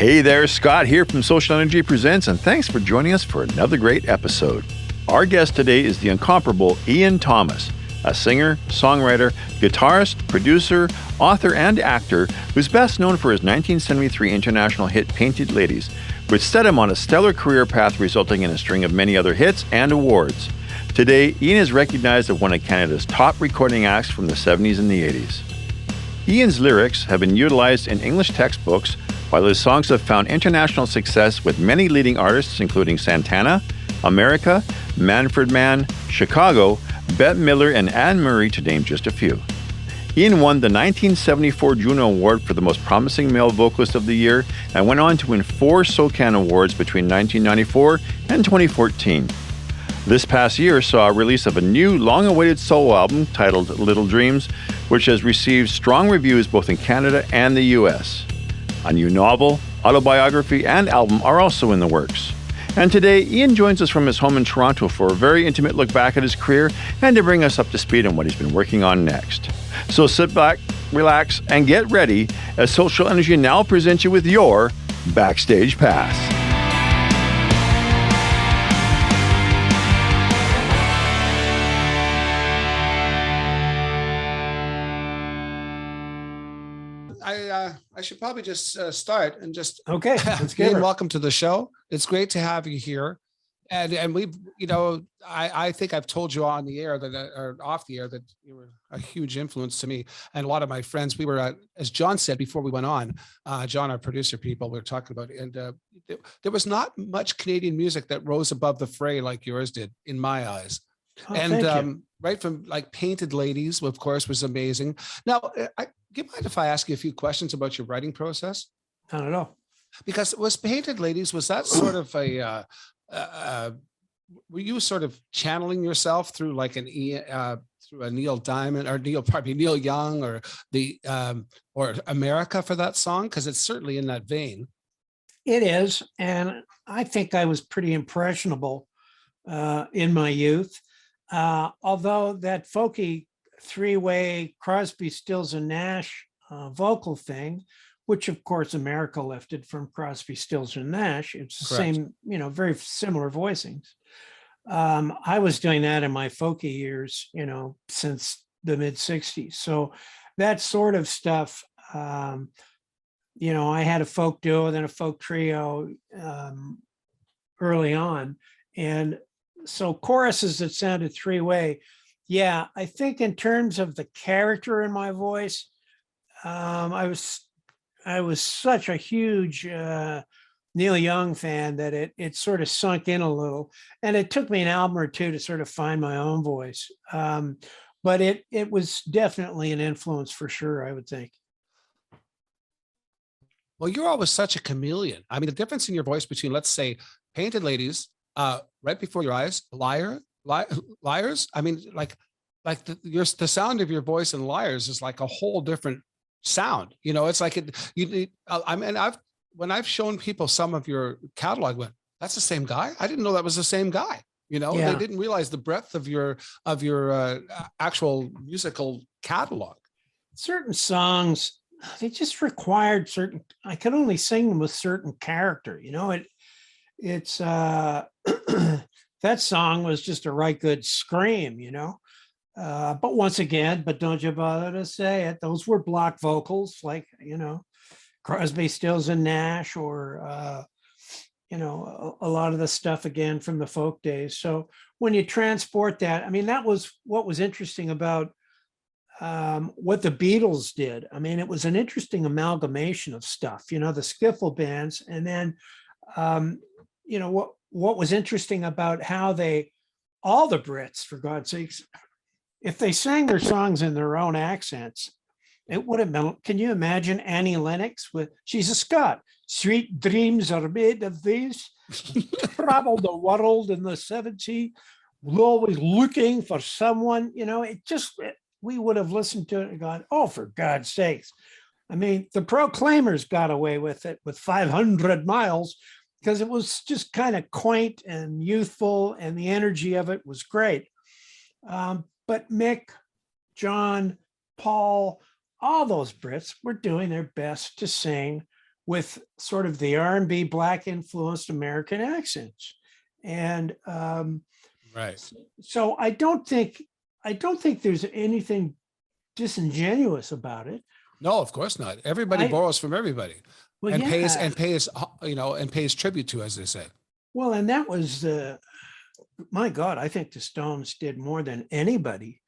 Hey there, Scott here from SocialNRG Presents, and thanks for joining us for another great episode. Our guest today is the incomparable Ian Thomas, a singer, songwriter, guitarist, producer, author, and actor who's best known for his 1973 international hit Painted Ladies, which set him on a stellar career path resulting in a string of many other hits and awards. Today, Ian is recognized as one of Canada's top recording acts from the 70s and the 80s. Ian's lyrics have been utilized in English textbooks, while his songs have found international success with many leading artists including Santana, America, Manfred Mann, Chicago, Bette Midler, and Anne Murray, to name just a few. Ian won the 1974 Juno Award for the Most Promising Male Vocalist of the Year and went on to win 4 SOCAN Awards between 1994 and 2014. This past year saw a release of a new, long-awaited solo album titled Little Dreams, which has received strong reviews both in Canada and the US. A new novel, autobiography, and album are also in the works. And today, Ian joins us from his home in Toronto for a very intimate look back at his career and to bring us up to speed on what he's been working on next. So sit back, relax, and get ready as SocialNRG now presents you with your Backstage Pass. I should probably just start and just okay. Ian, welcome to the show. It's great to have you here, and we've I think I've told you on the air that or off the air that you were a huge influence to me and a lot of my friends. We were as John said before we went on, John, our producer, people we were talking about, and there was not much Canadian music that rose above the fray like yours did in my eyes. Oh, and right from like Painted Ladies, of course, was amazing. Now, do you mind if I ask you a few questions about your writing process? I don't know. Because was Painted Ladies, was that sort of were you sort of channeling yourself through like through a Neil Diamond or Neil Young or or America for that song? Because it's certainly in that vein. It is, and I think I was pretty impressionable in my youth. Although that folky 3-way Crosby, Stills and Nash vocal thing, which of course America lifted from Crosby, Stills and Nash. It's the Correct. same, very similar voicings. I was doing that in my folky years, since the mid 60s. So that sort of stuff, I had a folk duo, then a folk trio early on. And so choruses that sounded 3-way. Yeah, I think in terms of the character in my voice, I was such a huge Neil Young fan that it sort of sunk in a little, and it took me an album or two to sort of find my own voice. But it was definitely an influence for sure, I would think. Well, you're always such a chameleon. I mean, the difference in your voice between, let's say, Painted Ladies, Right Before Your Eyes, Liars. I mean, like the sound of your voice in Liars is like a whole different sound. It's like when I've shown people some of your catalog, went, that's the same guy. I didn't know that was the same guy. Yeah. They didn't realize the breadth of your actual musical catalog. Certain songs, they just required I could only sing them with certain character. It's that song was just a right good scream, but once again, but don't you bother to say it, those were block vocals like, Crosby, Stills and Nash, or, a lot of the stuff again from the folk days. So when you transport that, I mean, that was what was interesting about what the Beatles did. I mean, it was an interesting amalgamation of stuff, the skiffle bands, and then, what was interesting about how all the Brits, for God's sakes, if they sang their songs in their own accents, it would have been, can you imagine Annie Lennox she's a Scot, sweet dreams are made of these, travel the world in the 70s, always looking for someone, we would have listened to it and gone, oh, for God's sakes. I mean, the Proclaimers got away with it with 500 miles, because it was just kind of quaint and youthful, and the energy of it was great. But Mick, John, Paul, all those Brits were doing their best to sing with sort of the R&B black influenced American accents. And Right. so I don't think there's anything disingenuous about it. No, of course not. Everybody borrows from everybody, Well, and yeah. pays tribute to, as they say. Well, and that was my God, I think the Stones did more than anybody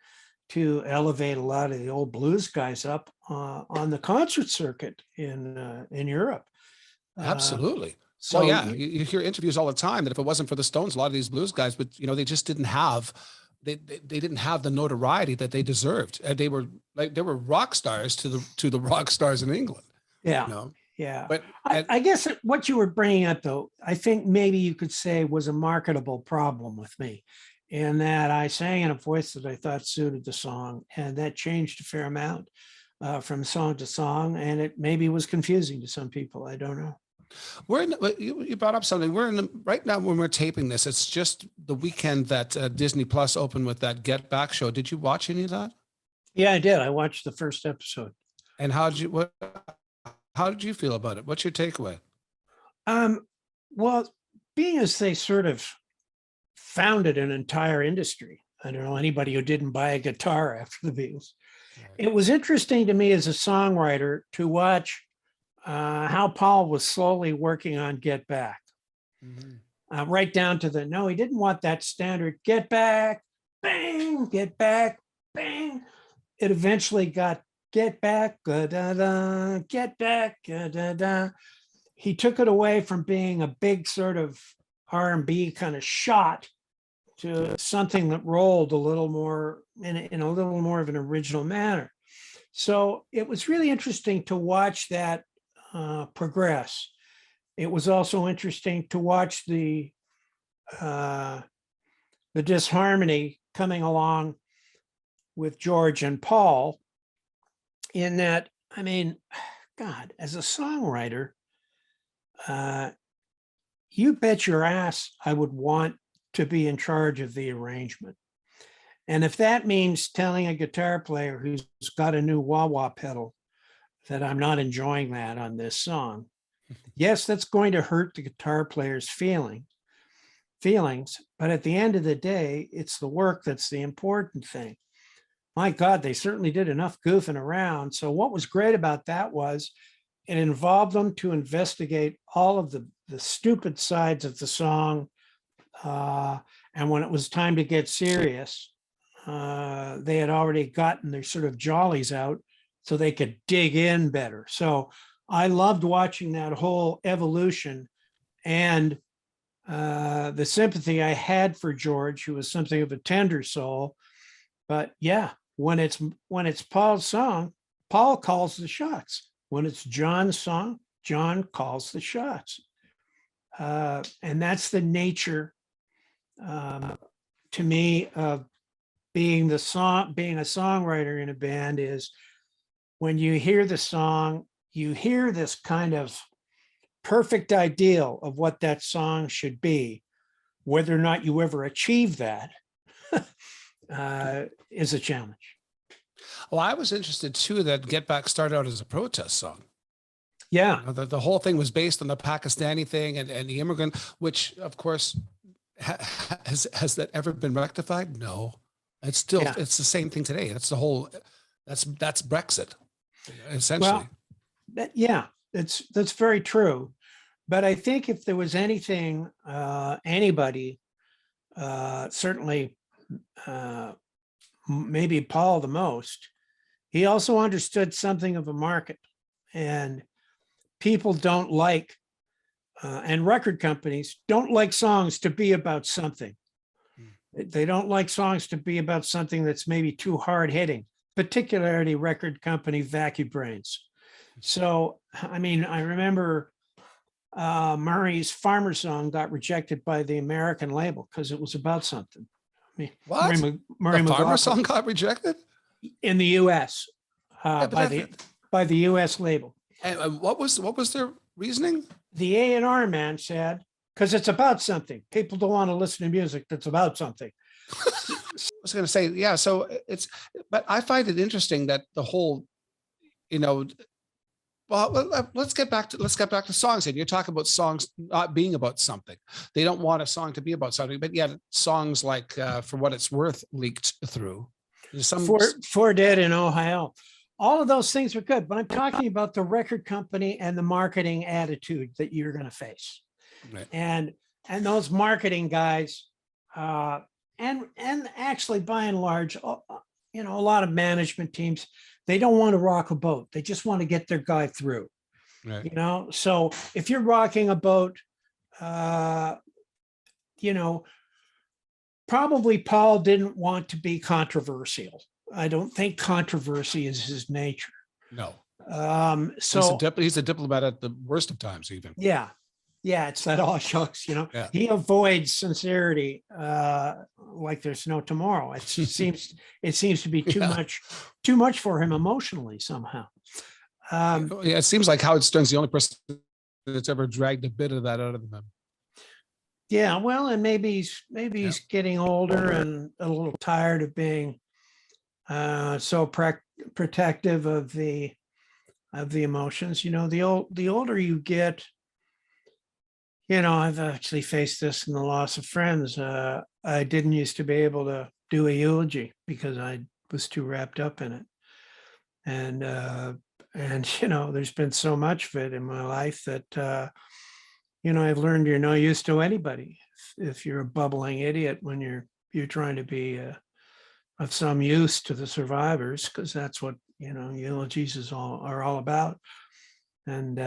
to elevate a lot of the old blues guys up on the concert circuit in Europe. Absolutely. So Well, yeah, you hear interviews all the time that if it wasn't for the Stones, a lot of these blues guys, but they just didn't have, they didn't have the notoriety that they deserved. They were rock stars to the rock stars in England. Yeah. Yeah. But I guess what you were bringing up, though, I think maybe you could say was a marketable problem with me, in that I sang in a voice that I thought suited the song, and that changed a fair amount from song to song, and it maybe was confusing to some people. I don't know. You brought up something. Right now when we're taping this, it's just the weekend that Disney Plus opened with that Get Back show. Did you watch any of that? Yeah, I did. I watched the first episode. And how did you feel about it? What's your takeaway? Well, being as they sort of founded an entire industry, I don't know anybody who didn't buy a guitar after the Beatles. Right. It was interesting to me as a songwriter to watch how Paul was slowly working on Get Back. Mm-hmm. Right down to he didn't want that standard get back, bang, get back, bang. It eventually got get back, da-da-da, get back, da-da-da. He took it away from being a big sort of R&B kind of shot to something that rolled a little more in a little more of an original manner. So it was really interesting to watch that progress. It was also interesting to watch the disharmony coming along with George and Paul, in that, I mean, God, as a songwriter, you bet your ass I would want to be in charge of the arrangement. And if that means telling a guitar player who's got a new wah-wah pedal that I'm not enjoying that on this song, yes, that's going to hurt the guitar player's feelings. But at the end of the day, it's the work that's the important thing. My God, they certainly did enough goofing around. So what was great about that was it involved them to investigate all of the stupid sides of the song. And when it was time to get serious, they had already gotten their sort of jollies out so they could dig in better. So I loved watching that whole evolution, and the sympathy I had for George, who was something of a tender soul. But yeah, when it's Paul's song, Paul calls the shots. When it's John's song, John calls the shots. And that's the nature, to me, of being a songwriter in a band, is when you hear the song, you hear this kind of perfect ideal of what that song should be. Whether or not you ever achieve that is a challenge. Well, I was interested too that Get Back started out as a protest song. Yeah. The whole thing was based on the Pakistani thing and the immigrant, which of course, has that ever been rectified? No, it's still, it's the same thing today. That's Brexit, essentially. Well, that's very true. But I think if there was anything, anybody, certainly maybe Paul the most, he also understood something of a market, and people don't like, and record companies don't like songs to be about something. They don't like songs to be about something that's maybe too hard hitting, particularly record company vacuum brains. So, I mean, I remember Murray's Farmer Song got rejected by the American label because it was about something. I mean, what? Murray the Farmer Song got rejected? In the US, by the US label. And what was their reasoning? The A&R man said, because it's about something. People don't want to listen to music that's about something. I was going to say, yeah. So but I find it interesting that the whole, Well, let's get back to songs. And you're talking about songs not being about something. They don't want a song to be about something, but yet songs like "For What It's Worth" leaked through. Four Dead in Ohio. All of those things are good, but I'm talking about the record company and the marketing attitude that you're going to face. Right. And those marketing guys, and actually by and large, you know, a lot of management teams, they don't want to rock a boat. They just want to get their guy through. Right. You know, so if you're rocking a boat, you know, probably Paul didn't want to be controversial. I don't think controversy is his nature. No. So he's a diplomat at the worst of times, even. Yeah. It's that all shucks, you know. Yeah. He avoids sincerity like there's no tomorrow. It seems to be too much for him emotionally somehow. It seems like Howard Stern's the only person that's ever dragged a bit of that out of him. Yeah, well, and maybe he's getting older and a little tired of being so protective of the emotions. You know, the older you get, you know, I've actually faced this in the loss of friends. I didn't used to be able to do a eulogy because I was too wrapped up in it. And you know, there's been so much of it in my life that you know, I've learned you're no use to anybody if you're a bubbling idiot when you're trying to be of some use to the survivors, because that's what, you know, eulogies are all about. And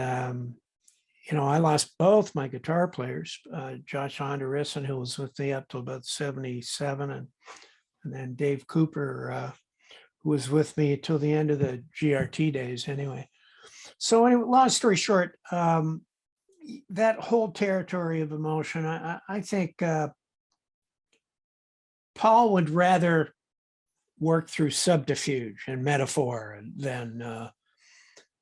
you know, I lost both my guitar players, Josh Anderissen, who was with me up till about 77, and then Dave Cooper, who was with me till the end of the GRT days anyway. So anyway, long story short, that whole territory of emotion, I think Paul would rather work through subterfuge and metaphor than,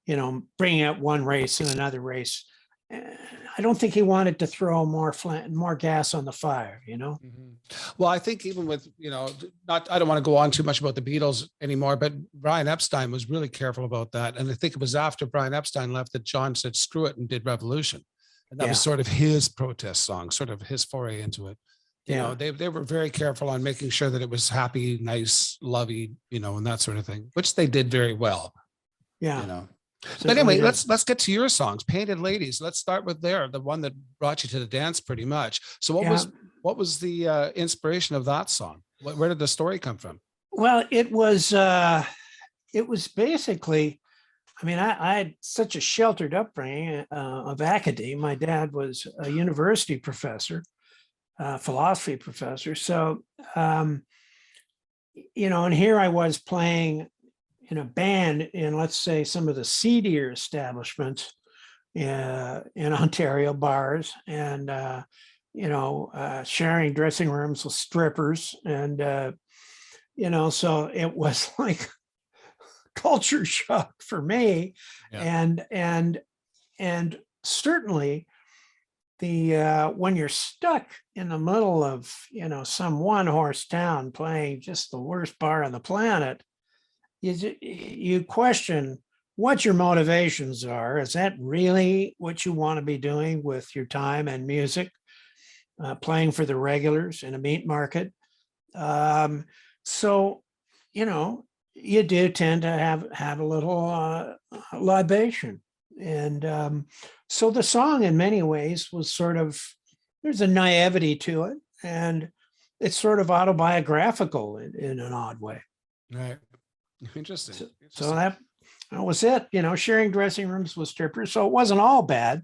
you know, bringing up one race and another race. I don't think he wanted to throw more gas on the fire, you know? Mm-hmm. Well, I think even with, you know, I don't want to go on too much about the Beatles anymore, but Brian Epstein was really careful about that. And I think it was after Brian Epstein left that John said, screw it, and did Revolution. And that was sort of his protest song, sort of his foray into it. You know, they were very careful on making sure that it was happy, nice, lovey, you know, and that sort of thing, which they did very well. Yeah. You know. But anyway, let's get to your songs. Painted Ladies. Let's start with the one that brought you to the dance pretty much. So what was the inspiration of that song? Where did the story come from? Well, it was basically, I mean, I had such a sheltered upbringing of academia. My dad was a university professor, philosophy professor. So, you know, and here I was playing in a band in, let's say, some of the seedier establishments in Ontario, bars, and you know, sharing dressing rooms with strippers, and you know, so it was like culture shock for me. And certainly the when you're stuck in the middle of, you know, some one-horse town playing just the worst bar on the planet, you question what your motivations are. Is that really what you want to be doing with your time and music, playing for the regulars in a meat market? So, you know, you do tend to have a little libation. And so the song in many ways was sort of, there's a naivety to it, and it's sort of autobiographical in an odd way. Right. Interesting. So that was it. You know, sharing dressing rooms with strippers. So it wasn't all bad.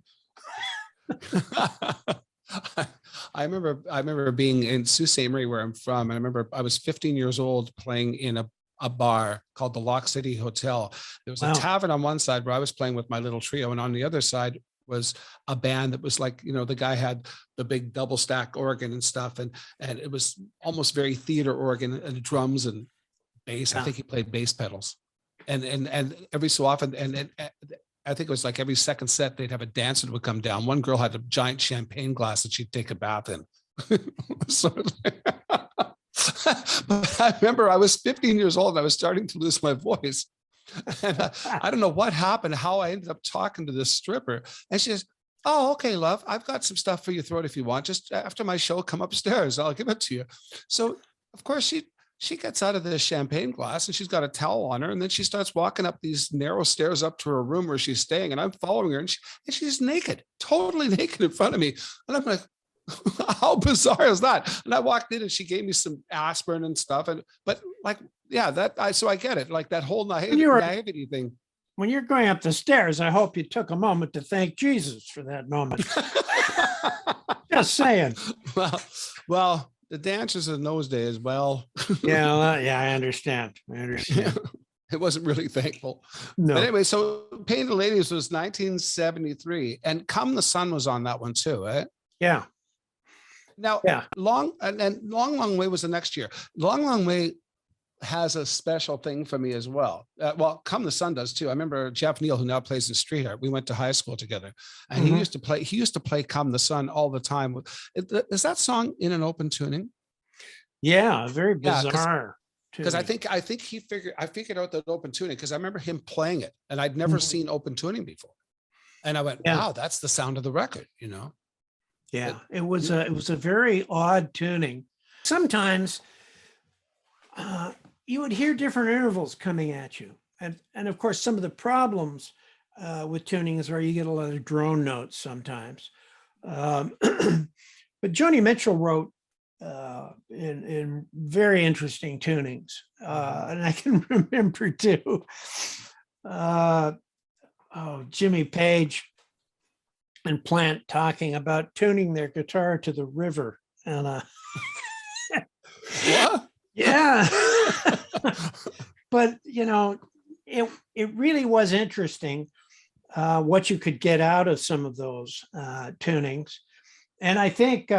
I remember being in Sault Ste. Marie, where I'm from. And I remember I was 15 years old playing in a bar called the Lock City Hotel. There was a tavern on one side where I was playing with my little trio, and on the other side was a band that was like, you know, the guy had the big double stack organ and stuff, and it was almost very theater organ and drums and bass. I think he played bass pedals, and every so often, and I think it was like every second set they'd have a dancer that would come down. One girl had a giant champagne glass that she'd take a bath in. But I remember I was 15 years old and I was starting to lose my voice, And I don't know what happened, how I ended up talking to this stripper. And she says, "Oh, okay, love, I've got some stuff for your throat if you want. Just after my show, come upstairs. I'll give it to you." So, of course, she gets out of this champagne glass and she's got a towel on her. And then she starts walking up these narrow stairs up to her room where she's staying. And I'm following her, and she's naked, totally naked in front of me. And I'm like, how bizarre is that? And I walked in and she gave me some aspirin and stuff. But like, yeah, so I get it. Like that whole naivety thing. When you're going up the stairs, I hope you took a moment to thank Jesus for that moment. Just saying. Well, the dancers in those days, well. Yeah, I understand. It wasn't really thankful. No. But anyway, so Painted Ladies was 1973, and Come the Sun was on that one too, eh? Yeah. Now, Long Way was the next year. Long Way has a special thing for me as well. Well, Come the Sun does too. I remember Jeff Neal, who now plays in Street Art. We went to high school together, and he used to play Come the Sun all the time. Is that song in an open tuning? Yeah, very bizarre. Because I think I figured out that open tuning because I remember him playing it, and I'd never seen open tuning before. And I went, wow, that's the sound of the record, you know? Yeah, it was a very odd tuning. Sometimes you would hear different intervals coming at you. And of course, some of the problems with tuning is where you get a lot of drone notes sometimes. But Joni Mitchell wrote in very interesting tunings. And I can remember too, Jimmy Page and Plant talking about tuning their guitar to the river. And what? Yeah. But you know, it really was interesting what you could get out of some of those tunings. And I think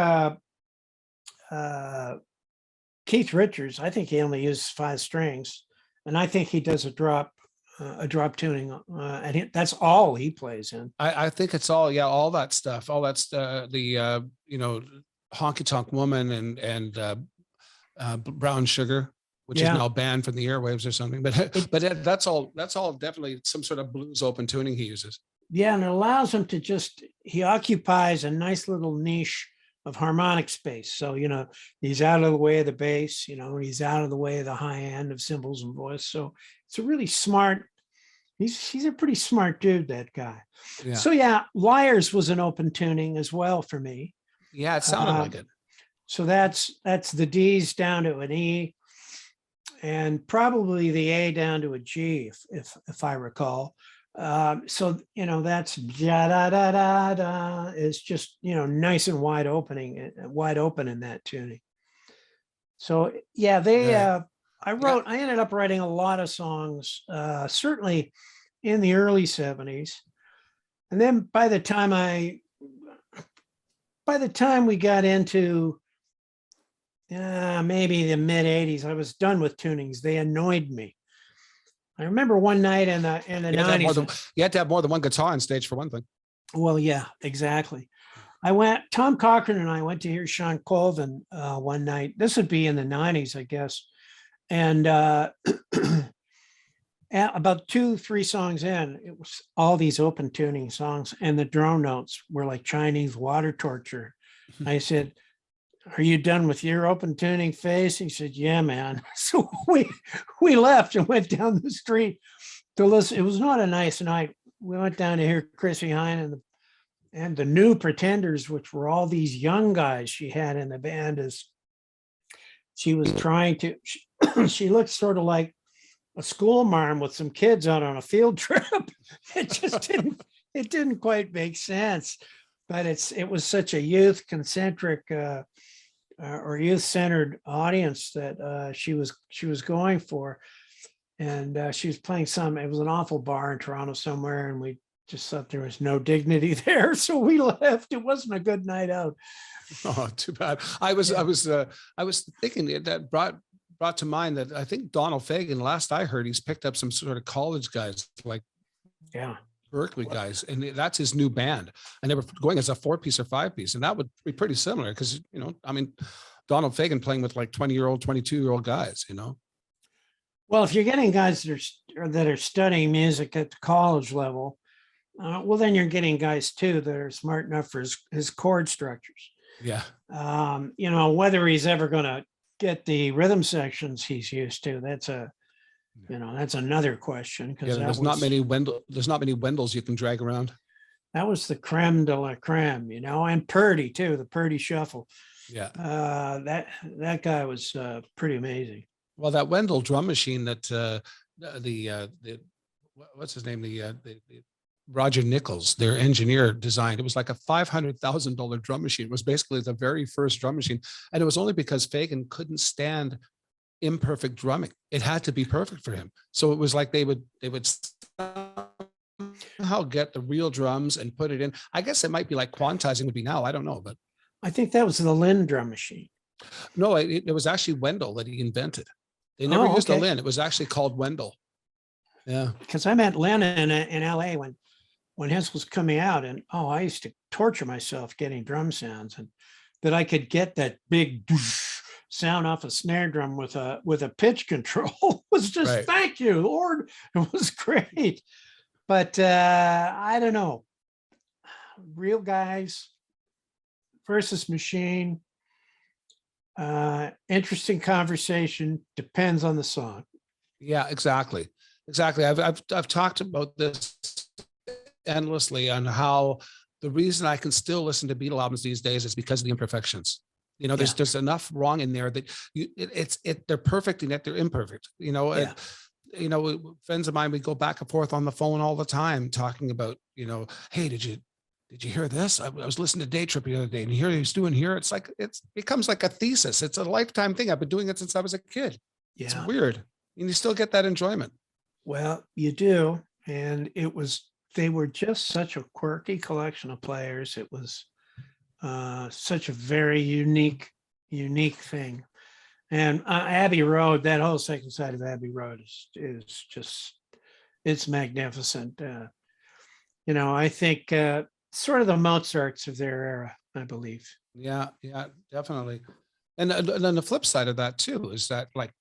Keith Richards, I think he only uses 5 strings, and I think he does a drop tuning, and that's all he plays in. I think it's all that stuff, the Honky Tonk Woman and Brown Sugar, which is now banned from the airwaves or something. But that's all definitely some sort of blues open tuning he uses. Yeah, and it allows him to he occupies a nice little niche of harmonic space. So, you know, he's out of the way of the bass, you know, he's out of the way of the high end of cymbals and voice. So it's a really smart, he's a pretty smart dude, that guy. Yeah. So yeah, Liars was an open tuning as well for me. Yeah, it sounded like it. So that's the D's down to an E, and probably the A down to a G, if I recall. So, you know, that's da da da da da. It's just, you know, nice and wide open in that tuning. So yeah, I ended up writing a lot of songs, certainly in the early 70s. And then by the time we got into maybe the mid 80s, I was done with tunings. They annoyed me. I remember one night in the 90s. You had to have more than one guitar on stage for one thing. Well, yeah, exactly. Tom Cochran and I went to hear Sean Colvin one night. This would be in the 90s, I guess. And about 2-3 songs in, it was all these open tuning songs, and the drone notes were like Chinese water torture. I said, "Are you done with your open tuning phase?" He said, "Yeah, man." So we left and went down the street to listen. It was not a nice night. We went down to hear Chrissy Hine and the New Pretenders, which were all these young guys she had in the band. As she was trying to, she looked sort of like a school marm with some kids out on a field trip. It just didn't quite make sense. But it was such a youth-concentric or youth-centered audience that she was going for, and she was playing it was an awful bar in Toronto somewhere, and we just thought there was no dignity there, so we left. It wasn't a good night out. Oh, too bad. I was thinking that brought to mind that I think Donald Fagen, last I heard, he's picked up some sort of college guys, like Berkeley guys, and that's his new band, and they were going as a 4-piece or 5-piece, and that would be pretty similar because, you know, I mean, Donald Fagen playing with like 20-year-old, 22-year-old guys, you know. Well, if you're getting guys that that are studying music at the college level, well, then you're getting guys too that are smart enough for his chord structures. Yeah. Whether he's ever going to get the rhythm sections he's used to, that's another question. Because There's not many Wendells you can drag around. That was the creme de la creme, and Purdy too, the Purdy shuffle. Yeah. That guy was pretty amazing. Well, that Wendell drum machine that what's his name? The Roger Nichols, their engineer, designed. It was like a $500,000 drum machine. It was basically the very first drum machine, and it was only because Fagen couldn't stand imperfect drumming. It had to be perfect for him. So it was like they would somehow get the real drums and put it in. I guess it might be like quantizing would be now. I don't know, but I think that was the Lynn drum machine. No, it was actually Wendell that he invented. They never used a Lynn. It was actually called Wendell. Yeah. Because I met Lynn in LA when his was coming out, and I used to torture myself getting drum sounds, and that I could get that big sound off a snare drum with a pitch control was just right. Thank you, Lord. It was great. But I don't know. Real guys versus machine. Interesting conversation. Depends on the song. Yeah, exactly. I've talked about this endlessly on how the reason I can still listen to Beatle albums these days is because of the imperfections. There's enough wrong in there that they're perfect and yet they're imperfect. Friends of mine, we go back and forth on the phone all the time talking about, hey, did you hear this? I was listening to Day Trip the other day, and here he's doing here. It's like, it becomes like a thesis. It's a lifetime thing. I've been doing it since I was a kid. Yeah. It's weird. And you still get that enjoyment. Well, you do. And they were just such a quirky collection of players. It was such a very unique thing. And Abbey Road, that whole second side of Abbey Road is just, it's magnificent. I think sort of the Mozarts of their era, I believe. Yeah, definitely. And then the flip side of that too is that, like,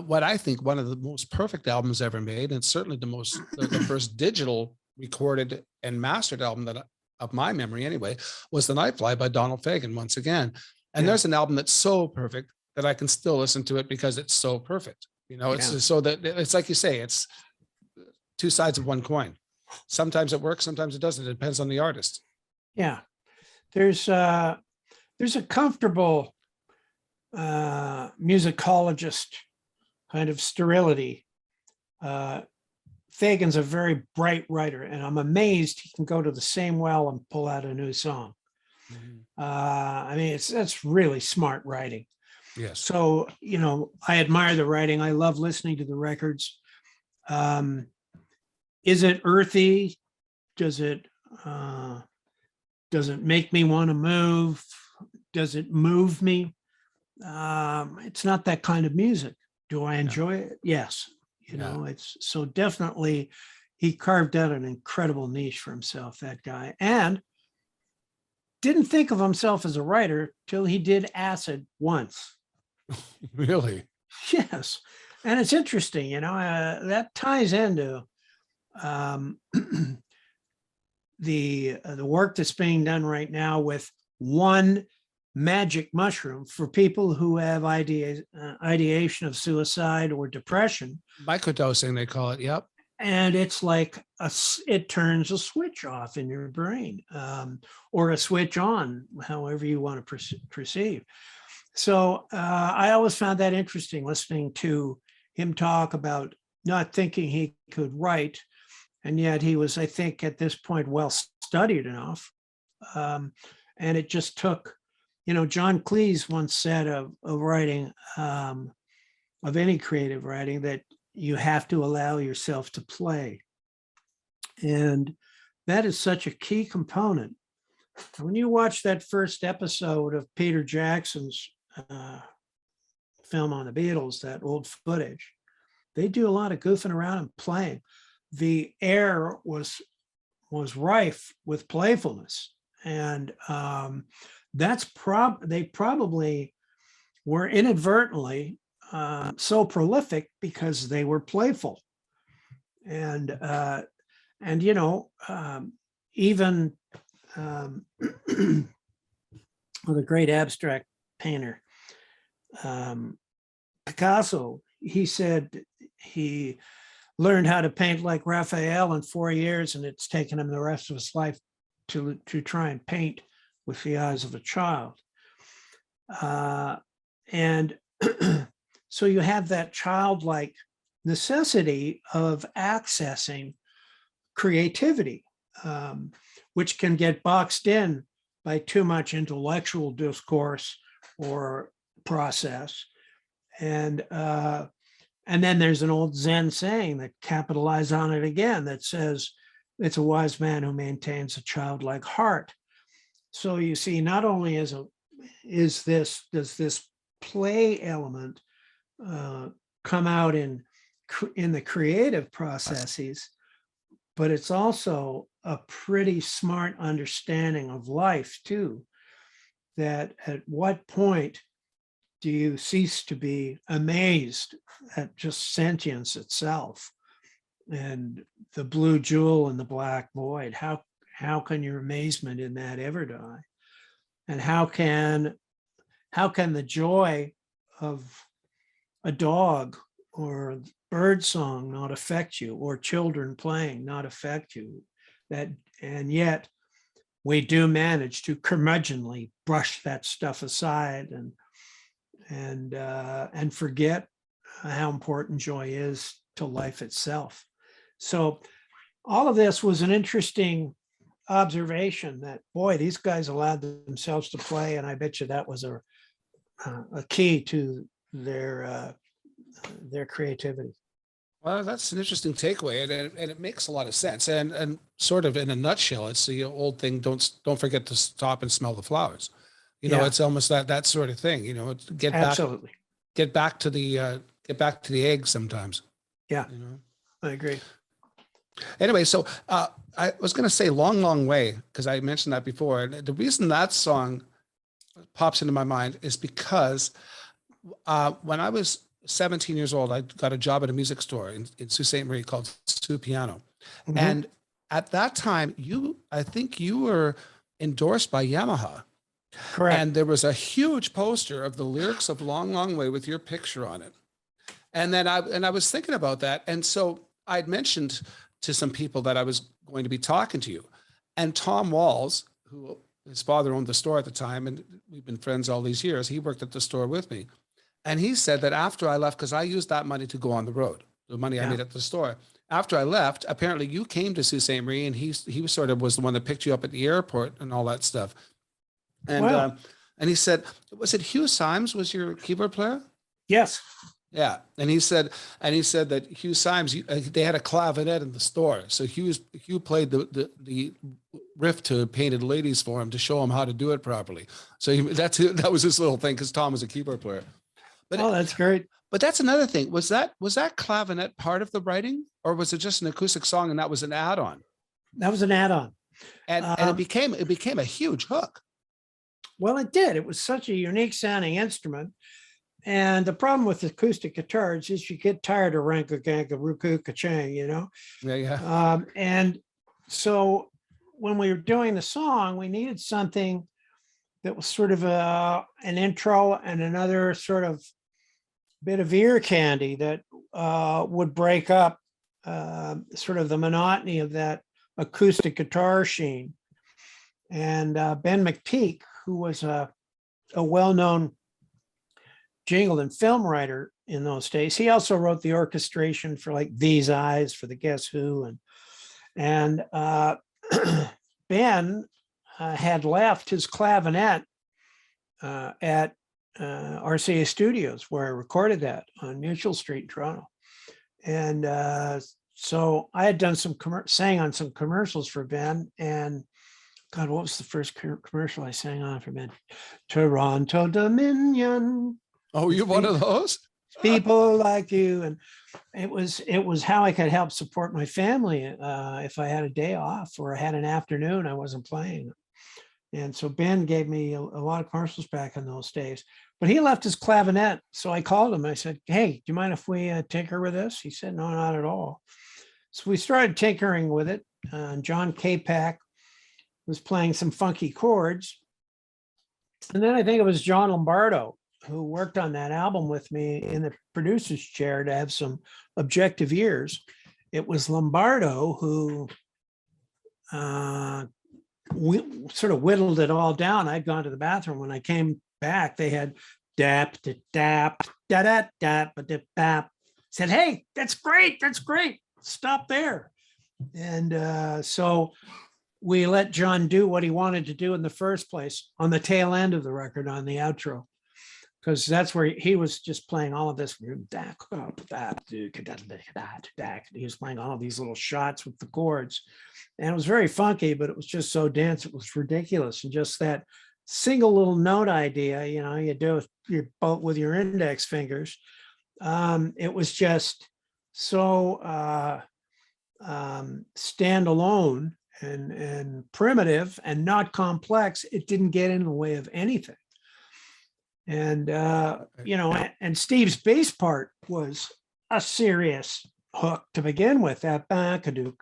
what I think one of the most perfect albums ever made, and certainly the first digital recorded and mastered album that of my memory anyway, was The Nightfly by Donald Fagen once again. And there's an album that's so perfect that I can still listen to it because it's so perfect. It's so that it's like you say, it's two sides of one coin. Sometimes it works, sometimes it doesn't. It depends on the artist. Yeah. There's a comfortable musicologist kind of sterility. Fagen's a very bright writer, and I'm amazed he can go to the same well and pull out a new song. Mm-hmm. That's really smart writing. Yes. So, I admire the writing. I love listening to the records. Is it earthy? Does it make me want to move? Does it move me? It's not that kind of music. Do I enjoy it? Yes. It's so definitely he carved out an incredible niche for himself, that guy, and didn't think of himself as a writer till he did acid once. Really? Yes. And it's interesting, that ties into the work that's being done right now with one magic mushroom for people who have ideation of suicide or depression. Microdosing, they call it. Yep. And it's like it turns a switch off in your brain, or a switch on, however you want to perceive. So I always found that interesting, listening to him talk about not thinking he could write, and yet he was, I think, at this point, well studied enough. And it just took, John Cleese once said of writing, of any creative writing, that you have to allow yourself to play. And that is such a key component. When you watch that first episode of Peter Jackson's film on the Beatles, that old footage, they do a lot of goofing around and playing. The air was rife with playfulness. And they probably were inadvertently so prolific because they were playful. And you know, even with a great abstract painter, Picasso, he said he learned how to paint like Raphael in 4 years, and it's taken him the rest of his life to try and paint with the eyes of a child. And so you have that childlike necessity of accessing creativity, which can get boxed in by too much intellectual discourse or process. And then there's an old Zen saying that capitalize on it again that says, it's a wise man who maintains a childlike heart. So you see, not only does this play element come out in the creative processes, but it's also a pretty smart understanding of life too, that at what point do you cease to be amazed at just sentience itself and the blue jewel and the black void? How can your amazement in that ever die? And how can the joy of a dog or bird song not affect you, or children playing not affect you? And yet we do manage to curmudgeonly brush that stuff aside and forget how important joy is to life itself. So all of this was an interesting observation that, boy, these guys allowed themselves to play, and I bet you that was a key to their creativity. Well, that's an interesting takeaway, and it makes a lot of sense. And sort of in a nutshell, it's the old thing: don't forget to stop and smell the flowers. You know, it's almost that sort of thing. You know, get back to the egg sometimes. Yeah, you know, I agree. Anyway, so I was going to say "Long, Long Way" because I mentioned that before, and the reason that song pops into my mind is because when I was 17 years old, I got a job at a music store in Sault Ste. Marie called Sue Piano. Mm-hmm. And at that time, I think you were endorsed by Yamaha. Correct. And there was a huge poster of the lyrics of "Long, Long Way" with your picture on it. And then I was thinking about that. And so I'd mentioned to some people that I was going to be talking to you. And Tom Walls, who his father owned the store at the time, and we've been friends all these years, he worked at the store with me. And he said that after I left, because I used that money to go on the road, the money I made at the store. After I left, apparently you came to Sault Ste. Marie, and he was the one that picked you up at the airport and all that stuff. And wow. And he said, was it Hugh Symes was your keyboard player? Yes. Yeah, and he said that Hugh Symes, they had a clavinet in the store, so Hugh played the riff to "Painted Ladies" for him to show him how to do it properly. So that was his little thing, because Tom was a keyboard player. But that's great. But that's another thing. Was that clavinet part of the writing, or was it just an acoustic song and that was an add-on? That was an add-on, and it became a huge hook. Well, it did. It was such a unique sounding instrument. And the problem with acoustic guitars is you get tired of ranka-ganka, ruku-ka-chang, you know? Yeah. And so when we were doing the song, we needed something that was sort of an intro and another sort of bit of ear candy that would break up sort of the monotony of that acoustic guitar sheen. And Ben McPeak, who was a well-known jingle and film writer in those days. He also wrote the orchestration for like These Eyes for the Guess Who. And Ben had left his clavinet at RCA Studios, where I recorded that on Mutual Street in Toronto. And so I had done sang on some commercials for Ben, and God, what was the first commercial I sang on for Ben? Toronto Dominion. Oh, you're one of those? People like you. And it was how I could help support my family if I had a day off or I had an afternoon I wasn't playing. And so Ben gave me a lot of commercials back in those days. But he left his clavinet. So I called him. I said, hey, do you mind if we tinker with this? He said, no, not at all. So we started tinkering with it. John Capac was playing some funky chords. And then I think it was John Lombardo who worked on that album with me in the producer's chair to have some objective ears. It was Lombardo who sort of whittled it all down. I'd gone to the bathroom. When I came back, they had dap, da, dap, da, da, dap, da, bap. Said, hey, that's great. That's great. Stop there. And so we let John do what he wanted to do in the first place on the tail end of the record, on the outro, because that's where he was just playing all of this. He was playing all of these little shots with the chords, and it was very funky, but it was just so dense. It was ridiculous. And just that single little note idea, you do with your index fingers. It was just so standalone and primitive and not complex. It didn't get in the way of anything. And and Steve's bass part was a serious hook to begin with. That it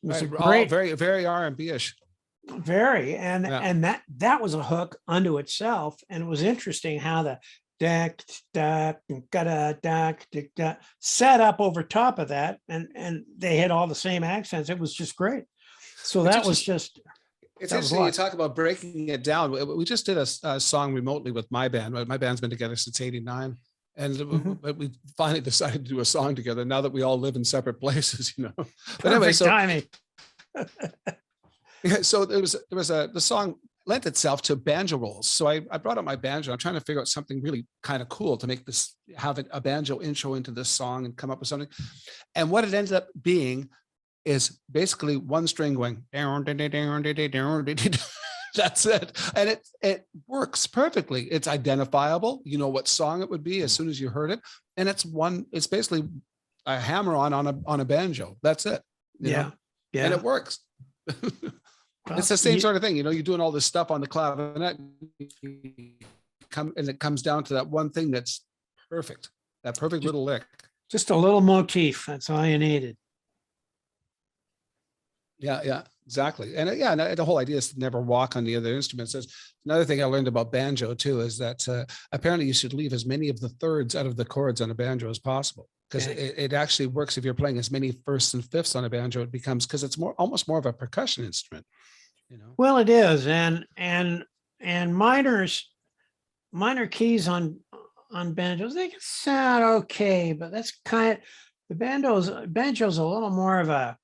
was a great, very, very R&B-ish. Very, and that was a hook unto itself. And it was interesting how the set up over top of that, and they had all the same accents. It was just great. So that was just. It's interesting you talk about breaking it down. We just did a song remotely with my band. My band's been together since '89, and we finally decided to do a song together now that we all live in separate places. But anyway, so timing. So the song lent itself to banjo rolls. So I brought up my banjo. I'm trying to figure out something really kind of cool to make this, have a banjo intro into this song and come up with something. And what it ended up being is basically one string going. That's it. And it works perfectly. It's identifiable. You know what song it would be as soon as you heard it. And it's basically a hammer on a banjo. That's it. You know? And it works. It's the same sort of thing. You're doing all this stuff on the clavinet, and it comes down to that one thing that's perfect. That perfect little lick. Just a little motif. That's all you needed. Yeah, exactly. And the whole idea is to never walk on the other instruments. There's another thing I learned about banjo too, is that apparently you should leave as many of the thirds out of the chords on a banjo as possible, because it actually works. If you're playing as many firsts and fifths on a banjo, it becomes, because it's almost more of a percussion instrument. Well, it is, and minor keys on banjos, they can sound okay, but that's the banjo's a little more of a.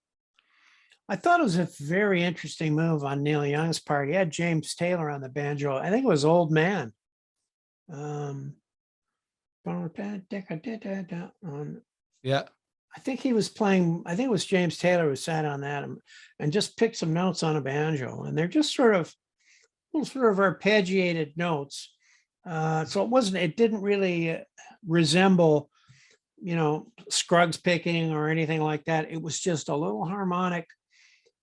I thought it was a very interesting move on Neil Young's part. He had James Taylor on the banjo. I think it was Old Man. Yeah. I think he was playing, I think it was James Taylor who sat on that and just picked some notes on a banjo. And they're just sort of arpeggiated notes. So it didn't really resemble, Scruggs picking or anything like that. It was just a little harmonic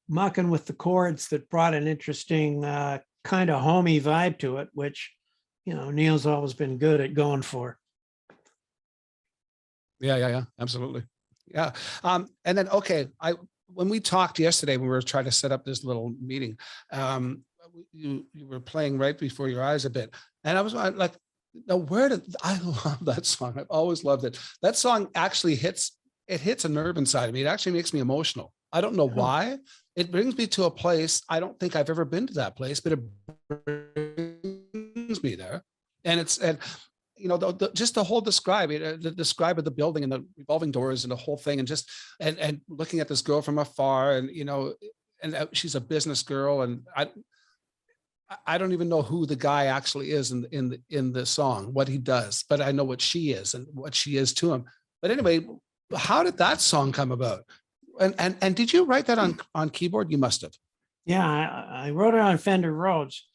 mucking with the chords that brought an interesting kind of homey vibe to it, which, Neil's always been good at going for. Yeah, absolutely. Yeah. And then, when we talked yesterday, when we were trying to set up this little meeting, you were playing Right Before Your Eyes a bit. And I was like, no, I love that song. I've always loved it. That song actually hits a nerve inside of me. It actually makes me emotional. I don't know why. It brings me to a place. I don't think I've ever been to that place, but it brings me there. And just the whole describe of the building and the revolving doors and the whole thing, and just and looking at this girl from afar, and and she's a business girl, and I don't even know who the guy actually is in the song, what he does, but I know what she is and what she is to him. But anyway, how did that song come about? And did you write that on keyboard? You must have. Yeah, I wrote it on Fender Rhodes,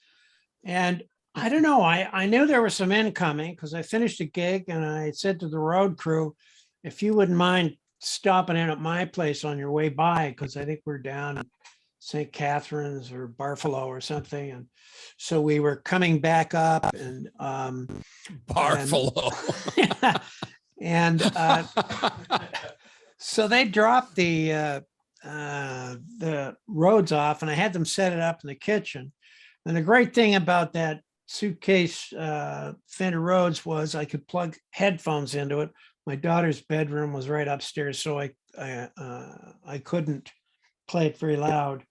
and I don't know. I knew there was some incoming because I finished a gig and I said to the road crew, if you wouldn't mind stopping in at my place on your way by, because I think we're down in St. Catharines or Barfalo or something. And so we were coming back up and Barfalo. And so they dropped the Rhodes off, and I had them set it up in the kitchen. And the great thing about that suitcase Fender Rhodes was I could plug headphones into it. My daughter's bedroom was right upstairs, so I couldn't play it very loud.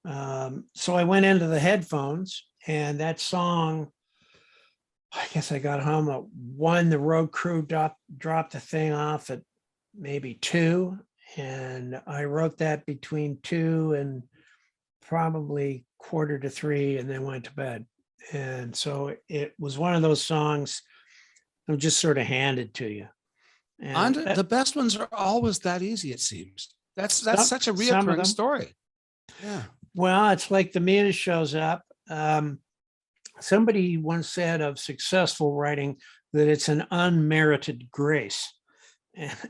So I went into the headphones, and that song, I guess I got home at 1. The road crew dropped the thing off at maybe 2. And I wrote that between 2 and probably 2:45, and then went to bed. And so it was one of those songs that just sort of handed to you. And the best ones are always that easy, it seems. That's such a reoccurring story. Yeah. Well, it's like the muse shows up. Somebody once said of successful writing that it's an unmerited grace.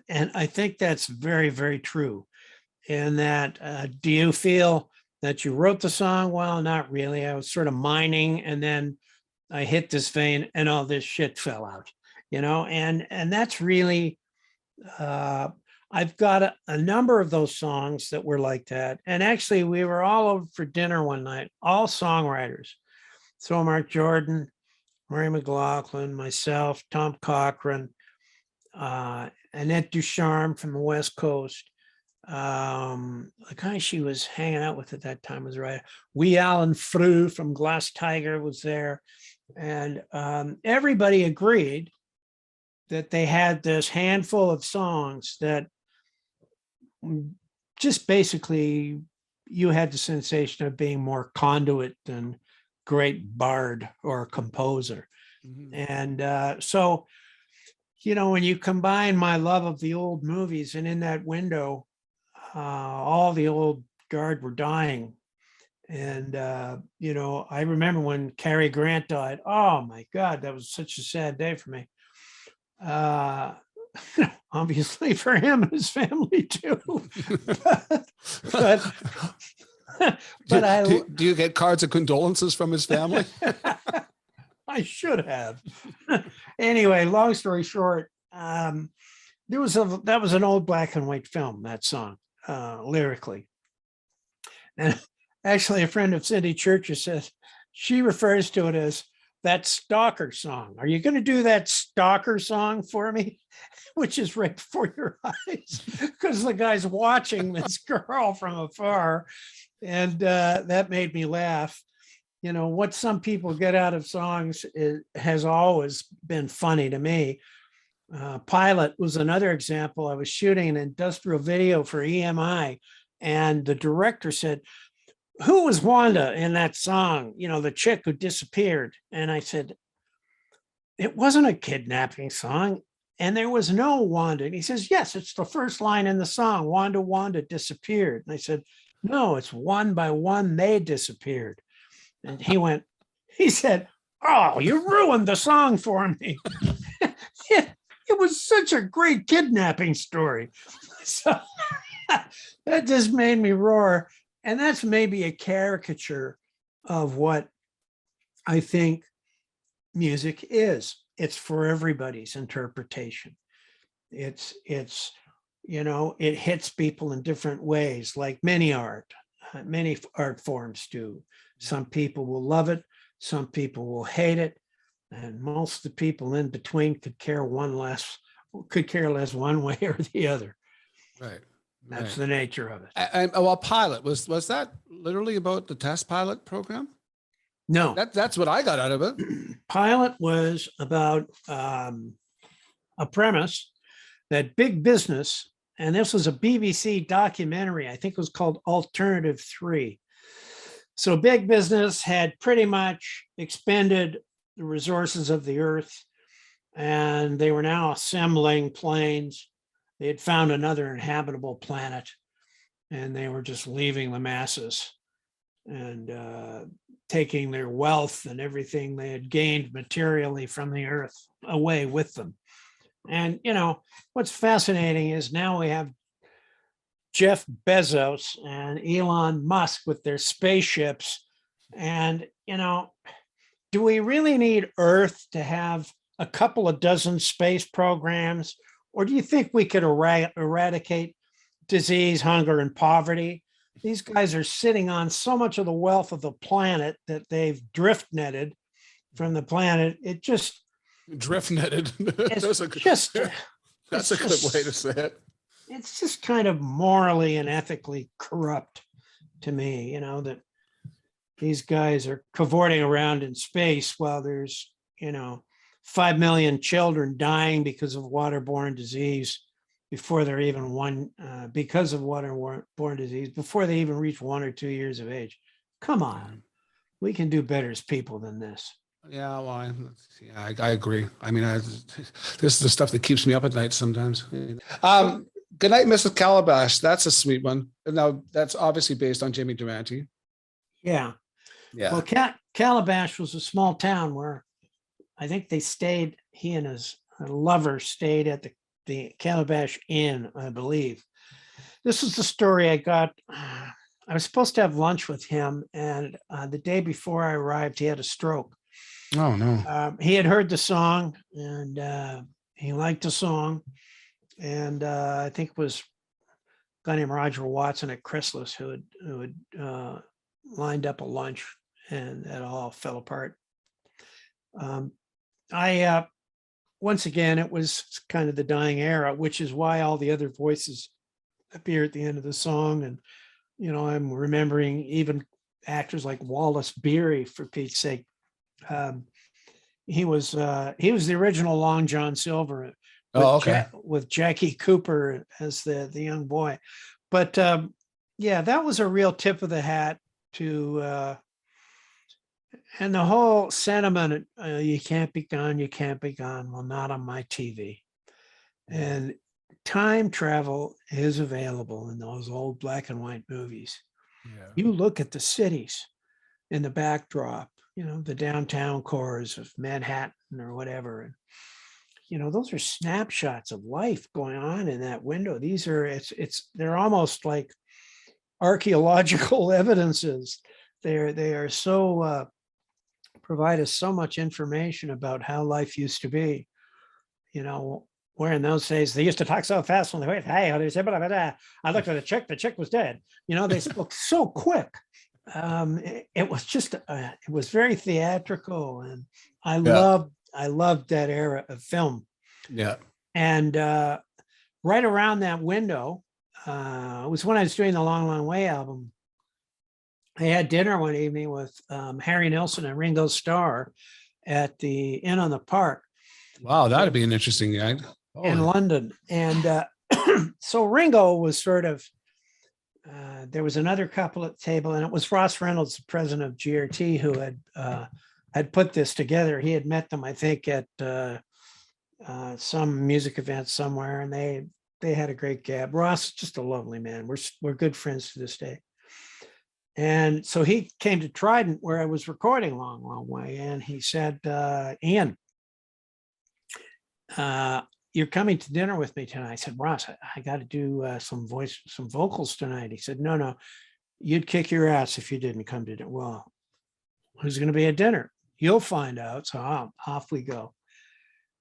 And I think that's very, very true. And that, do you feel that you wrote the song? Well, not really. I was sort of mining, and then I hit this vein and all this shit fell out, and that's really, I've got a number of those songs that were like that. And actually we were all over for dinner one night, all songwriters. So Mark Jordan, Ray McLaughlin, myself, Tom Cochran, Annette Ducharme from the West Coast. The guy she was hanging out with at that time was Wee Alan Frew from Glass Tiger was there. And everybody agreed that they had this handful of songs that just basically you had the sensation of being more conduit than great bard or composer. Mm-hmm. And so, when you combine my love of the old movies, and in that window, all the old guard were dying. And, I remember when Cary Grant died. Oh my God, that was such a sad day for me. Obviously for him and his family too. but do you get cards of condolences from his family? I should have. Anyway, long story short, that was an old black and white film, that song, lyrically. And actually a friend of Cindy Church's says she refers to it as that stalker song. Are you going to do that stalker song for me? Which is right before your eyes, because the guy's watching this girl from afar. And that made me laugh. What some people get out of songs has always been funny to me. Pilot was another example. I was shooting an industrial video for EMI, and the director said, "Who was Wanda in that song? The chick who disappeared." And I said, "It wasn't a kidnapping song. And there was no Wanda." And he says, "Yes, it's the first line in the song. Wanda, Wanda disappeared." And I said, "No, it's one by one they disappeared." And he said, "Oh, you ruined the song for me." It was such a great kidnapping story. So that just made me roar. And that's maybe a caricature of what I think music is. It's for everybody's interpretation. It hits people in different ways, like many art forms do. Some people will love it, some people will hate it, and most of the people in between could care less one way or the other. Right. That's the nature of it. And Pilot, was that literally about the test pilot program? No. That's what I got out of it. Pilot was about a premise that big business, and this was a BBC documentary, I think it was called Alternative 3. So big business had pretty much expended the resources of the earth, and they were now assembling planes. They had found another inhabitable planet, and they were just leaving the masses and taking their wealth and everything they had gained materially from the earth away with them. And, what's fascinating is now we have Jeff Bezos and Elon Musk with their spaceships. And, do we really need Earth to have a couple of dozen space programs? Or do you think we could eradicate disease, hunger, and poverty? These guys are sitting on so much of the wealth of the planet that they've drift netted from the planet. It just Drift netted. it's That's a good way to say it. It's just kind of morally and ethically corrupt to me, you know, that these guys are cavorting around in space while there's, 5 million children dying because of waterborne disease before they're even because of waterborne disease, before they even reach 1 or 2 years of age. Come on, we can do better as people than this. Yeah, well, I agree. I mean, this is the stuff that keeps me up at night sometimes. Good night, Mrs. Calabash. That's a sweet one. Now, that's obviously based on Jimmy Durante. Yeah. Yeah. Well, Calabash was a small town where I think they stayed, he and his lover stayed at the Calabash Inn, I believe. This is the story I got. I was supposed to have lunch with him, and the day before I arrived, he had a stroke. Oh, no. He had heard the song, and he liked the song. And I think it was a guy named Roger Watson at Chrysalis who had lined up a lunch, and that all fell apart. Once again, it was kind of the dying era, which is why all the other voices appear at the end of the song. And, I'm remembering even actors like Wallace Beery, for Pete's sake. He was the original Long John Silver with Jackie Cooper as the young boy. But yeah, that was a real tip of the hat to and the whole sentiment, you can't be gone, you can't be gone. Well, not on my TV. And time travel is available in those old black and white movies. Yeah. You look at the cities in the backdrop, the downtown cores of Manhattan or whatever. And, those are snapshots of life going on in that window. They're almost like archaeological evidences. They are so, provide us so much information about how life used to be, where in those days they used to talk so fast when they went, hey, I looked at the chick was dead. They spoke so quick. It was very theatrical, and I loved that era of film. Yeah. And right around that window, it was when I was doing the Long, Long Way album. I had dinner one evening with Harry Nilsson and Ringo Starr at the Inn on the Park. Wow, that'd be an interesting night. In London. And so Ringo was sort of, there was another couple at the table, and it was Ross Reynolds, the president of GRT, who had put this together. He had met them, I think, at some music event somewhere, and they had a great gab. Ross is just a lovely man. We're good friends to this day. And so he came to Trident, where I was recording Long, Long Way, and he said, Ian, you're coming to dinner with me tonight. I said, Ross, I got to do some vocals tonight. He said, no, you'd kick your ass if you didn't come to dinner. Well, who's going to be at dinner? You'll find out. So off we go.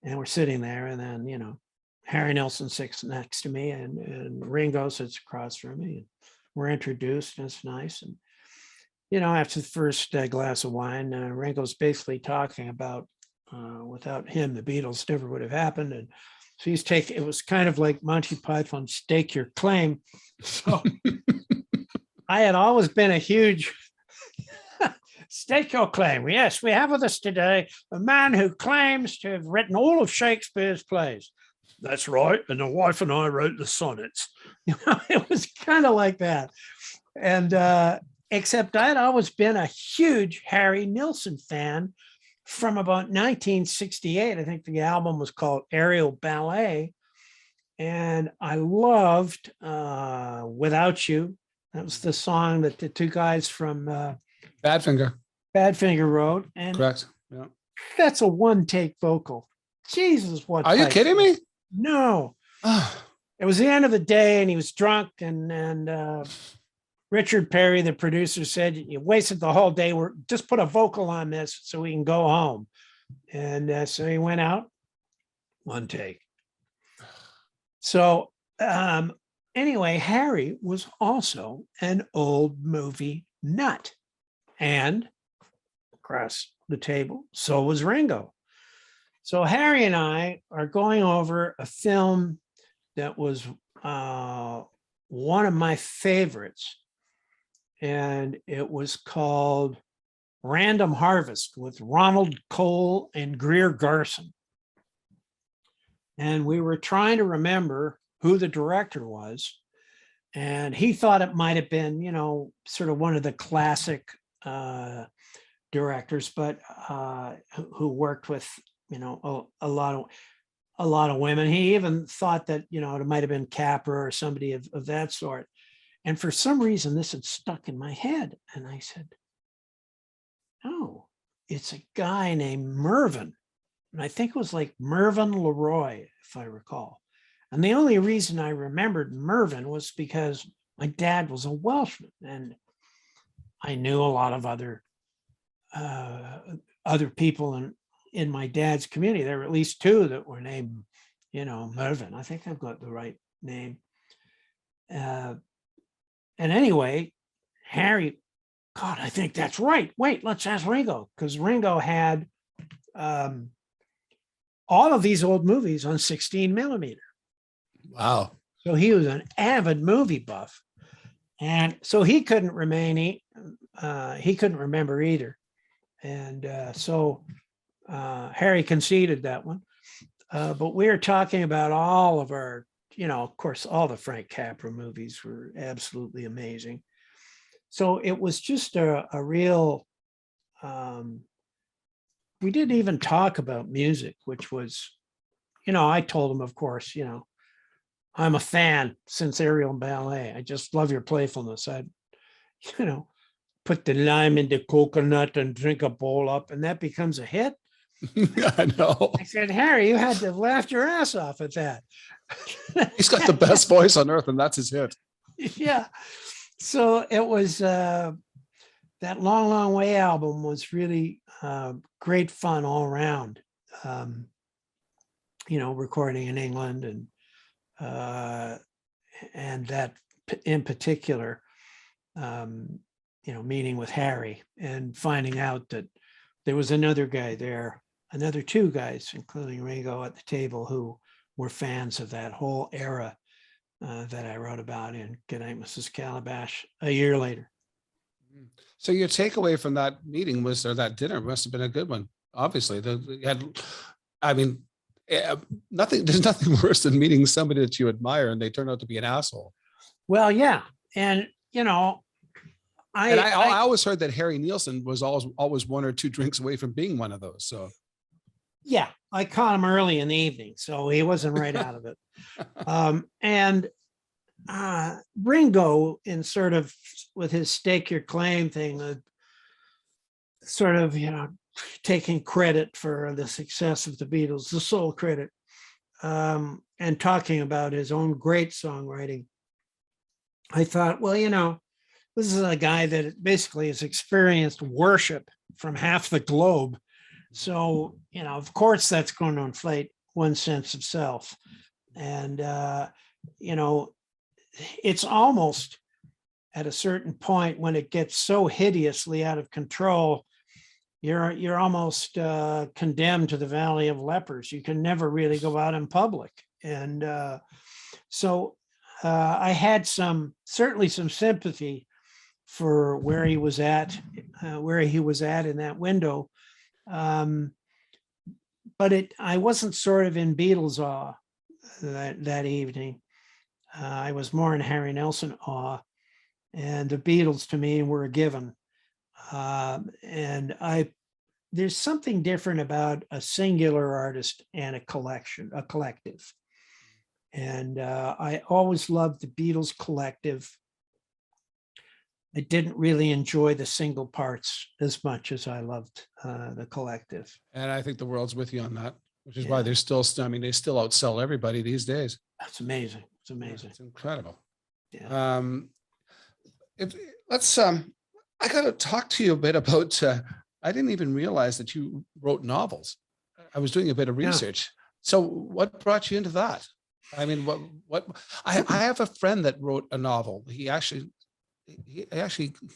And we're sitting there, and then, Harry Nilsson sits next to me, and Ringo sits across from me. And we're introduced, and it's nice. And, after the first glass of wine, Ringo's basically talking about without him, the Beatles never would have happened. And so it was kind of like Monty Python, Stake Your Claim. So I had always been a huge stake your claim. Yes, we have with us today a man who claims to have written all of Shakespeare's plays. That's right. And the wife and I wrote the sonnets. It was kind of like that. And except I'd always been a huge Harry Nilsson fan from about 1968. I think the album was called Aerial Ballet. And I loved Without You. That was the song that the two guys from Badfinger wrote. And correct. Yeah. That's a one-take vocal. Jesus, what? Are you kidding me? No. It was the end of the day, and he was drunk, and Richard Perry, the producer, said, you wasted the whole day. Just put a vocal on this so we can go home. And so he went out, one take. So anyway, Harry was also an old movie nut. And across the table, so was Ringo. So Harry and I are going over a film that was one of my favorites. And it was called Random Harvest with Ronald Cole and Greer Garson. And we were trying to remember who the director was. And he thought it might have been, you know, sort of one of the classic directors, but who worked with, you know, a lot of women. He even thought that, you know, it might have been Capra or somebody of that sort. And for some reason, this had stuck in my head. And I said, oh, it's a guy named Mervyn. And I think it was like Mervyn Leroy, if I recall. And the only reason I remembered Mervyn was because my dad was a Welshman, and I knew a lot of other people in my dad's community. There were at least two that were named, you know, Mervyn. I think I've got the right name. And anyway, Harry, God, I think that's right. Wait, let's ask Ringo, because Ringo had all of these old movies on 16 millimeter. Wow. So he was an avid movie buff. And so he couldn't he couldn't remember either. And so Harry conceded that one. But we were talking about all of our, you know, of course, all the Frank Capra movies were absolutely amazing. So it was just a real, we didn't even talk about music, which was, you know, I told him, of course, you know, I'm a fan since Aerial Ballet. I just love your playfulness. I'd, you know, put the lime in the coconut and drink a bowl up, and that becomes a hit. I know. I said, Harry, you had to have laughed your ass off at that. He's got the best voice on earth, and that's his hit. Yeah. So it was that Long, Long Way album was really great fun all around. You know, recording in England and that in particular, you know, meeting with Harry and finding out that there was another guy there, another two guys, including Ringo at the table, who were fans of that whole era that I wrote about in Goodnight, Mrs. Calabash a year later. So your takeaway from that meeting was, or that dinner must have been a good one. Obviously, there's nothing worse than meeting somebody that you admire and they turn out to be an asshole. Well, yeah. And, you know, I always heard that Harry Nielsen was always one or two drinks away from being one of those. So yeah, I caught him early in the evening, so he wasn't right out of it. And Ringo, in sort of with his stake your claim thing, sort of, you know, taking credit for the success of the Beatles, the sole credit, and talking about his own great songwriting. I thought, well, you know, this is a guy that basically has experienced worship from half the globe. So, you know, of course, that's going to inflate one's sense of self. And, you know, it's almost at a certain point when it gets so hideously out of control, you're almost condemned to the Valley of Lepers. You can never really go out in public. And so I had certainly some sympathy for where he was at in that window. But I wasn't sort of in Beatles awe that evening. I was more in Harry Nilsson awe, and the Beatles to me were a given. And there's something different about a singular artist and a collective. And I always loved the Beatles collective. I didn't really enjoy the single parts as much as I loved the collective. And I think the world's with you on that, which is why they're still, I mean, they still outsell everybody these days. That's amazing. It's amazing. It's incredible. Yeah. I got to talk to you a bit about I didn't even realize that you wrote novels. I was doing a bit of Yeah. research. So what brought you into that? I mean, I have a friend that wrote a novel. He actually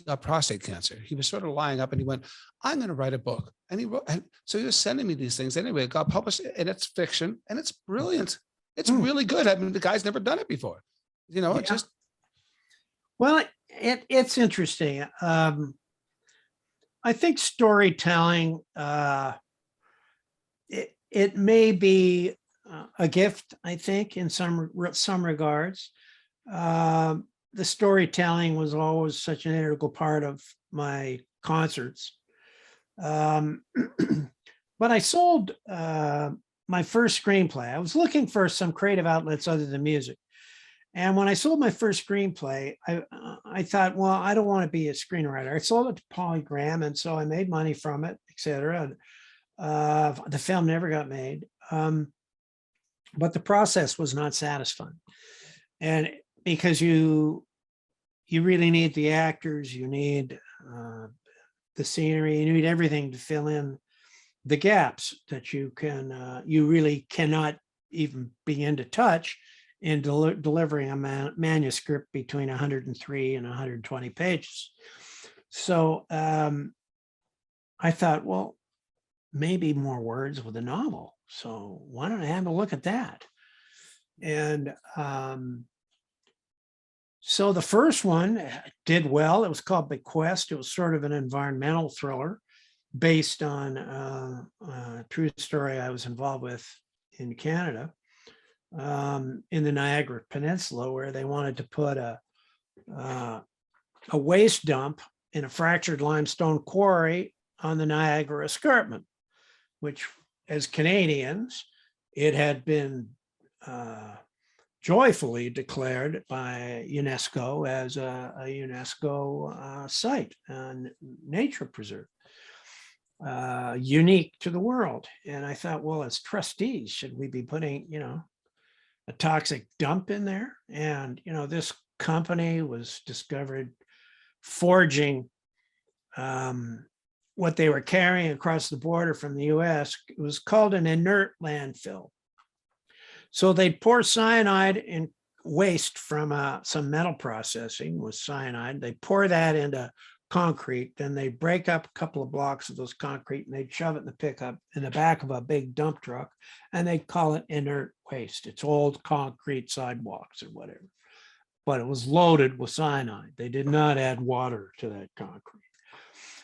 got prostate cancer. He was sort of lying up and he went, I'm going to write a book. And he wrote, and so he was sending me these things. Anyway, it got published and it's fiction and it's brilliant. It's really good. I mean, the guy's never done it before. You know, it Yeah. just, Well, it's interesting. I think storytelling, it may be a gift, I think, in some regards. The storytelling was always such an integral part of my concerts. But I sold my first screenplay. I was looking for some creative outlets other than music. And when I sold my first screenplay, I thought, well, I don't want to be a screenwriter. I sold it to Polygram, and so I made money from it, et cetera. The film never got made, but the process was not satisfying. And because you really need the actors, you need the scenery, you need everything to fill in the gaps that you really cannot even begin to touch in delivering a manuscript between 103 and 120 pages. So I thought, well, maybe more words with a novel. So why don't I have a look at that? And so the first one did well. It was called Bequest. It was sort of an environmental thriller based on a true story I was involved with in Canada, in the Niagara Peninsula, where they wanted to put a waste dump in a fractured limestone quarry on the Niagara Escarpment, which, as Canadians, it had been joyfully declared by UNESCO as a UNESCO site and nature preserve, unique to the world. And I thought, well, as trustees, should we be putting, a toxic dump in there? And, this company was discovered forging what they were carrying across the border from the US. It was called an inert landfill. So they'd pour cyanide in waste from some metal processing with cyanide. They pour that into concrete, then they break up a couple of blocks of those concrete and they'd shove it in the pickup in the back of a big dump truck, and they'd call it inert waste. It's old concrete sidewalks or whatever, but it was loaded with cyanide. They did not add water to that concrete.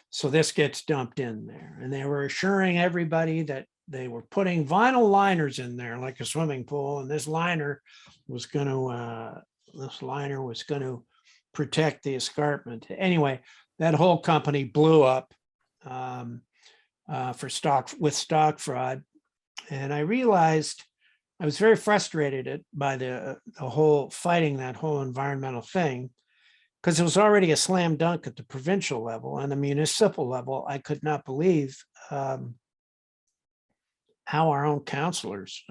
So this gets dumped in there, and they were assuring everybody that they were putting vinyl liners in there like a swimming pool, and this liner was going to protect the escarpment. Anyway, that whole company blew up with stock fraud, and I realized I was very frustrated by the whole fighting that whole environmental thing, because it was already a slam dunk at the provincial level. And the municipal level, I could not believe how our own councillors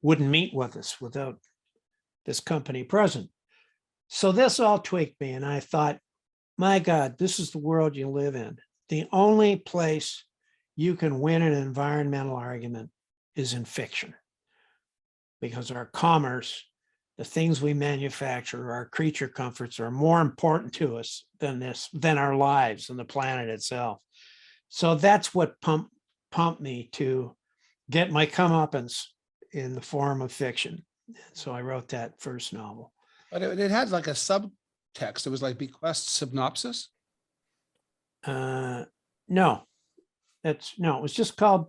wouldn't meet with us without this company present. So this all tweaked me, and I thought, my God, this is the world you live in. The only place you can win an environmental argument is in fiction, because our commerce, the things we manufacture, our creature comforts are more important to us than our lives and the planet itself. So that's what pumped me to get my comeuppance in the form of fiction. So I wrote that first novel. But it had like a subtext. It was like Bequest synopsis. No, it was just called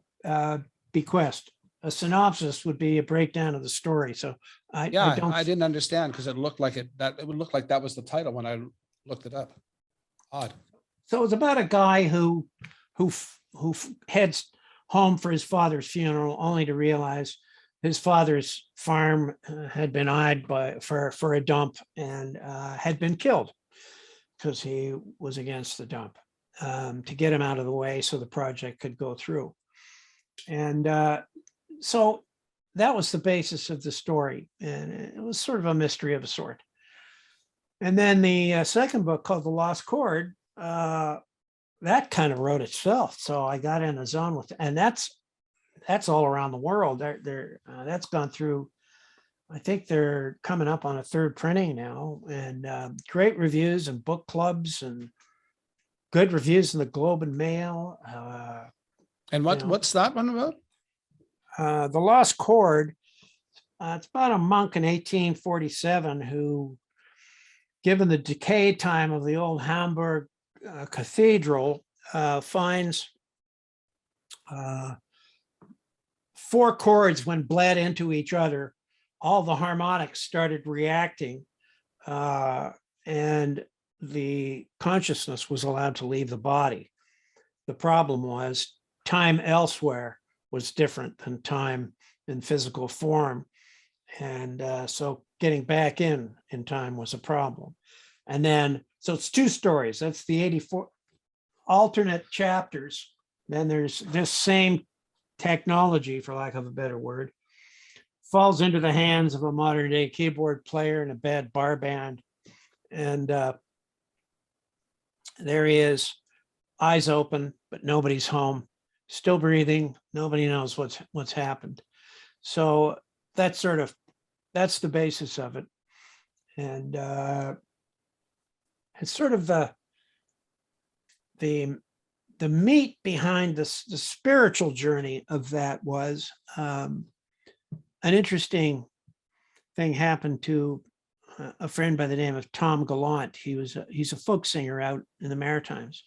Bequest. A synopsis would be a breakdown of the story. So I didn't understand, because it looked like it would look like that was the title when I looked it up. Odd. So it was about a guy who heads home for his father's funeral, only to realize his father's farm had been eyed for a dump and had been killed because he was against the dump, to get him out of the way so the project could go through. And so that was the basis of the story, and it was sort of a mystery of a sort. And then the second book, called The Lost Chord, that kind of wrote itself. So I got in a zone with, and that's all around the world. That's gone through. I think they're coming up on a third printing now, and great reviews and book clubs and good reviews in the Globe and Mail. And what's that one about? The Lost Chord. It's about a monk in 1847 who, given the decay time of the old Hamburg cathedral, finds 4 chords when bled into each other. All the harmonics started reacting, and the consciousness was allowed to leave the body. The problem was time elsewhere was different than time in physical form. And so getting back in time was a problem. And then, so it's 2 stories. That's the 84 alternate chapters. Then there's this same technology, for lack of a better word, falls into the hands of a modern day keyboard player and a bad bar band. And there he is, eyes open, but nobody's home, still breathing. Nobody knows what's happened. So that's the basis of it. And it's sort of the meat behind the spiritual journey of that was an interesting thing happened to a friend by the name of Tom Gallant. He's a folk singer out in the Maritimes.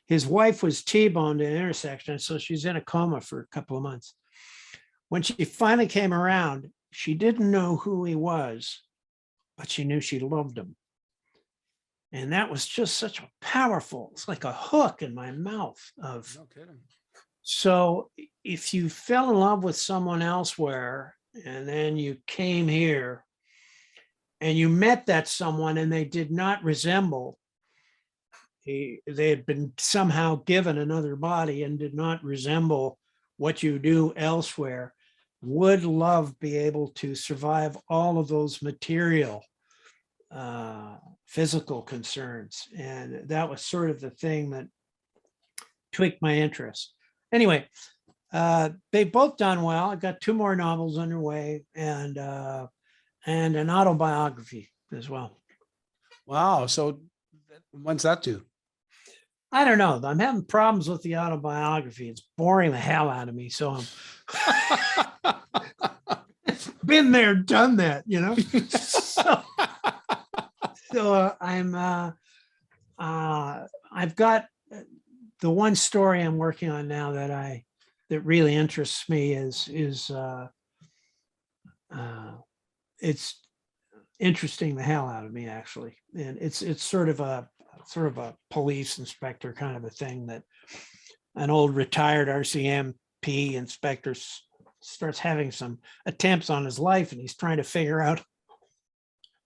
His wife was T-boned at an intersection, so she's in a coma for a couple of months. When she finally came around, she didn't know who he was, but she knew she loved him. And that was just such a powerful, it's like a hook in my mouth of, No kidding. So if you fell in love with someone elsewhere and then you came here and you met that someone and they did not resemble, they had been somehow given another body and did not resemble what you do elsewhere, would love be able to survive all of those material physical concerns? And that was sort of the thing that tweaked my interest. Anyway, they've both done well. I've got 2 more novels underway and an autobiography as well. Wow. So when's that due? I don't know. I'm having problems with the autobiography. It's boring the hell out of me. So I'm been there, done that, you know. So I've got the one story I'm working on now that really interests me is it's interesting the hell out of me, actually. And it's sort of a police inspector kind of a thing, that an old retired RCMP inspector starts having some attempts on his life, and he's trying to figure out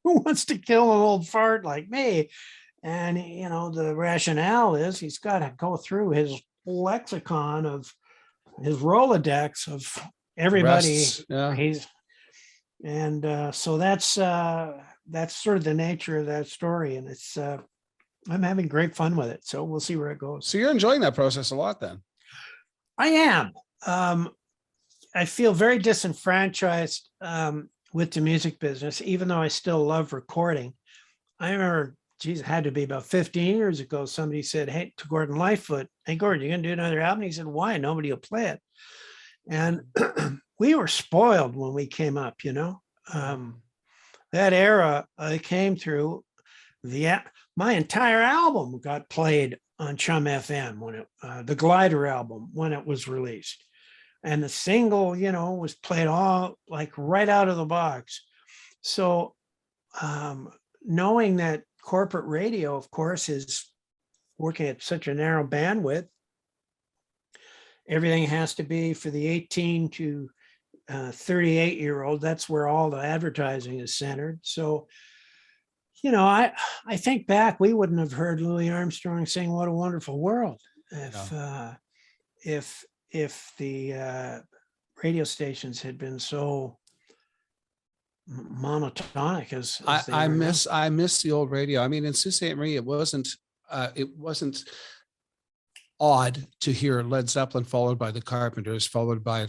who wants to kill an old fart like me. And, you know, the rationale is he's got to go through his lexicon of his Rolodex of everybody. Yeah. So that's sort of the nature of that story. And it's, I'm having great fun with it. So we'll see where it goes. So you're enjoying that process a lot then? I am. I feel very disenfranchised with the music business, even though I still love recording. I remember, geez, it had to be about 15 years ago, somebody said, hey, to Gordon Lightfoot, hey, Gordon, you're going to do another album? He said, why? Nobody will play it. And we were spoiled when we came up, you know. That era I came through, my entire album got played on Chum FM when the Glider album, when it was released. And the single, you know, was played all like right out of the box. So knowing that corporate radio, of course, is working at such a narrow bandwidth, everything has to be for the 18 to 38-year-old. That's where all the advertising is centered. So, you know, I think back, we wouldn't have heard Louis Armstrong sing "What a Wonderful World" if the radio stations had been so monotonic as they I are now. miss the old radio. I mean, in Sault Ste. Marie, it wasn't odd to hear Led Zeppelin followed by the Carpenters, followed by,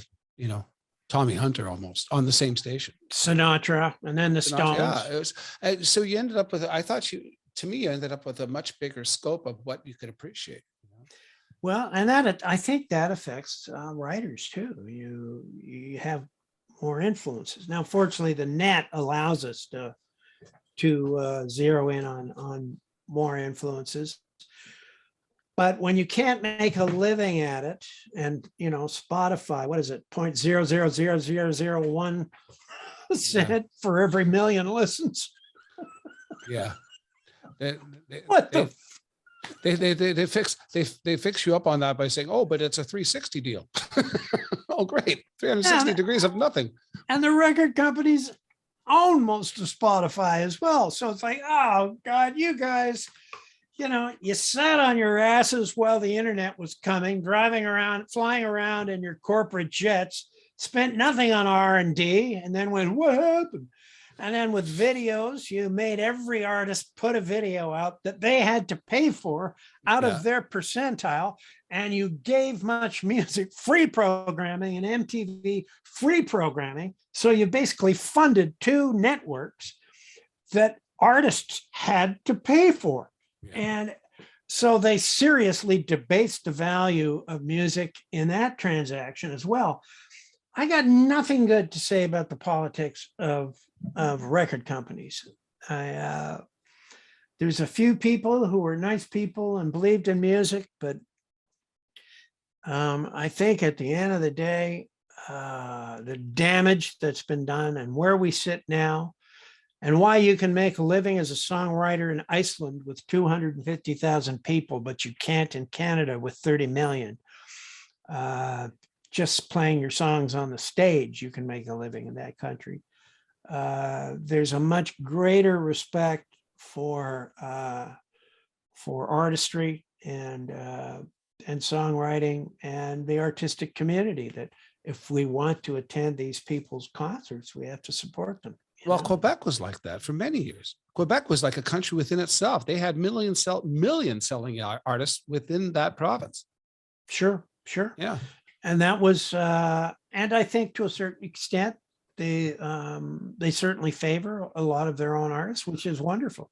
Tommy Hunter almost on the same station. Sinatra, and then the Stones. Yeah, it was. So you ended up with, you ended up with a much bigger scope of what you could appreciate. Well, and that, I think that affects writers too. You have more influences. Now, fortunately, the net allows us to zero in on more influences. But when you can't make a living at it, and Spotify, what is it, 0.000001 cent for every million listens? Yeah. What the? They fix you up on that by saying, oh, but it's a 360 deal. Oh, great. 360 degrees of nothing. And the record companies own most of Spotify as well. So it's like, oh God, you guys, you sat on your asses while the internet was coming, driving around, flying around in your corporate jets, spent nothing on R&D, and then went, what happened? And then with videos, you made every artist put a video out that they had to pay for out of their percentile. And you gave Much Music free programming and MTV free programming. So you basically funded two networks that artists had to pay for. Yeah. And so they seriously debased the value of music in that transaction as well. I got nothing good to say about the politics of record companies. There's a few people who were nice people and believed in music, but I think at the end of the day, the damage that's been done and where we sit now, and why you can make a living as a songwriter in Iceland with 250,000 people, but you can't in Canada with 30 million. Just playing your songs on the stage, you can make a living in that country. There's a much greater respect for artistry and songwriting and the artistic community, that if we want to attend these people's concerts, we have to support them. Well, Quebec was like that for many years. Quebec was like a country within itself. They had million selling artists within that province. Sure. Yeah. And that was, and I think to a certain extent, they certainly favor a lot of their own artists, which is wonderful.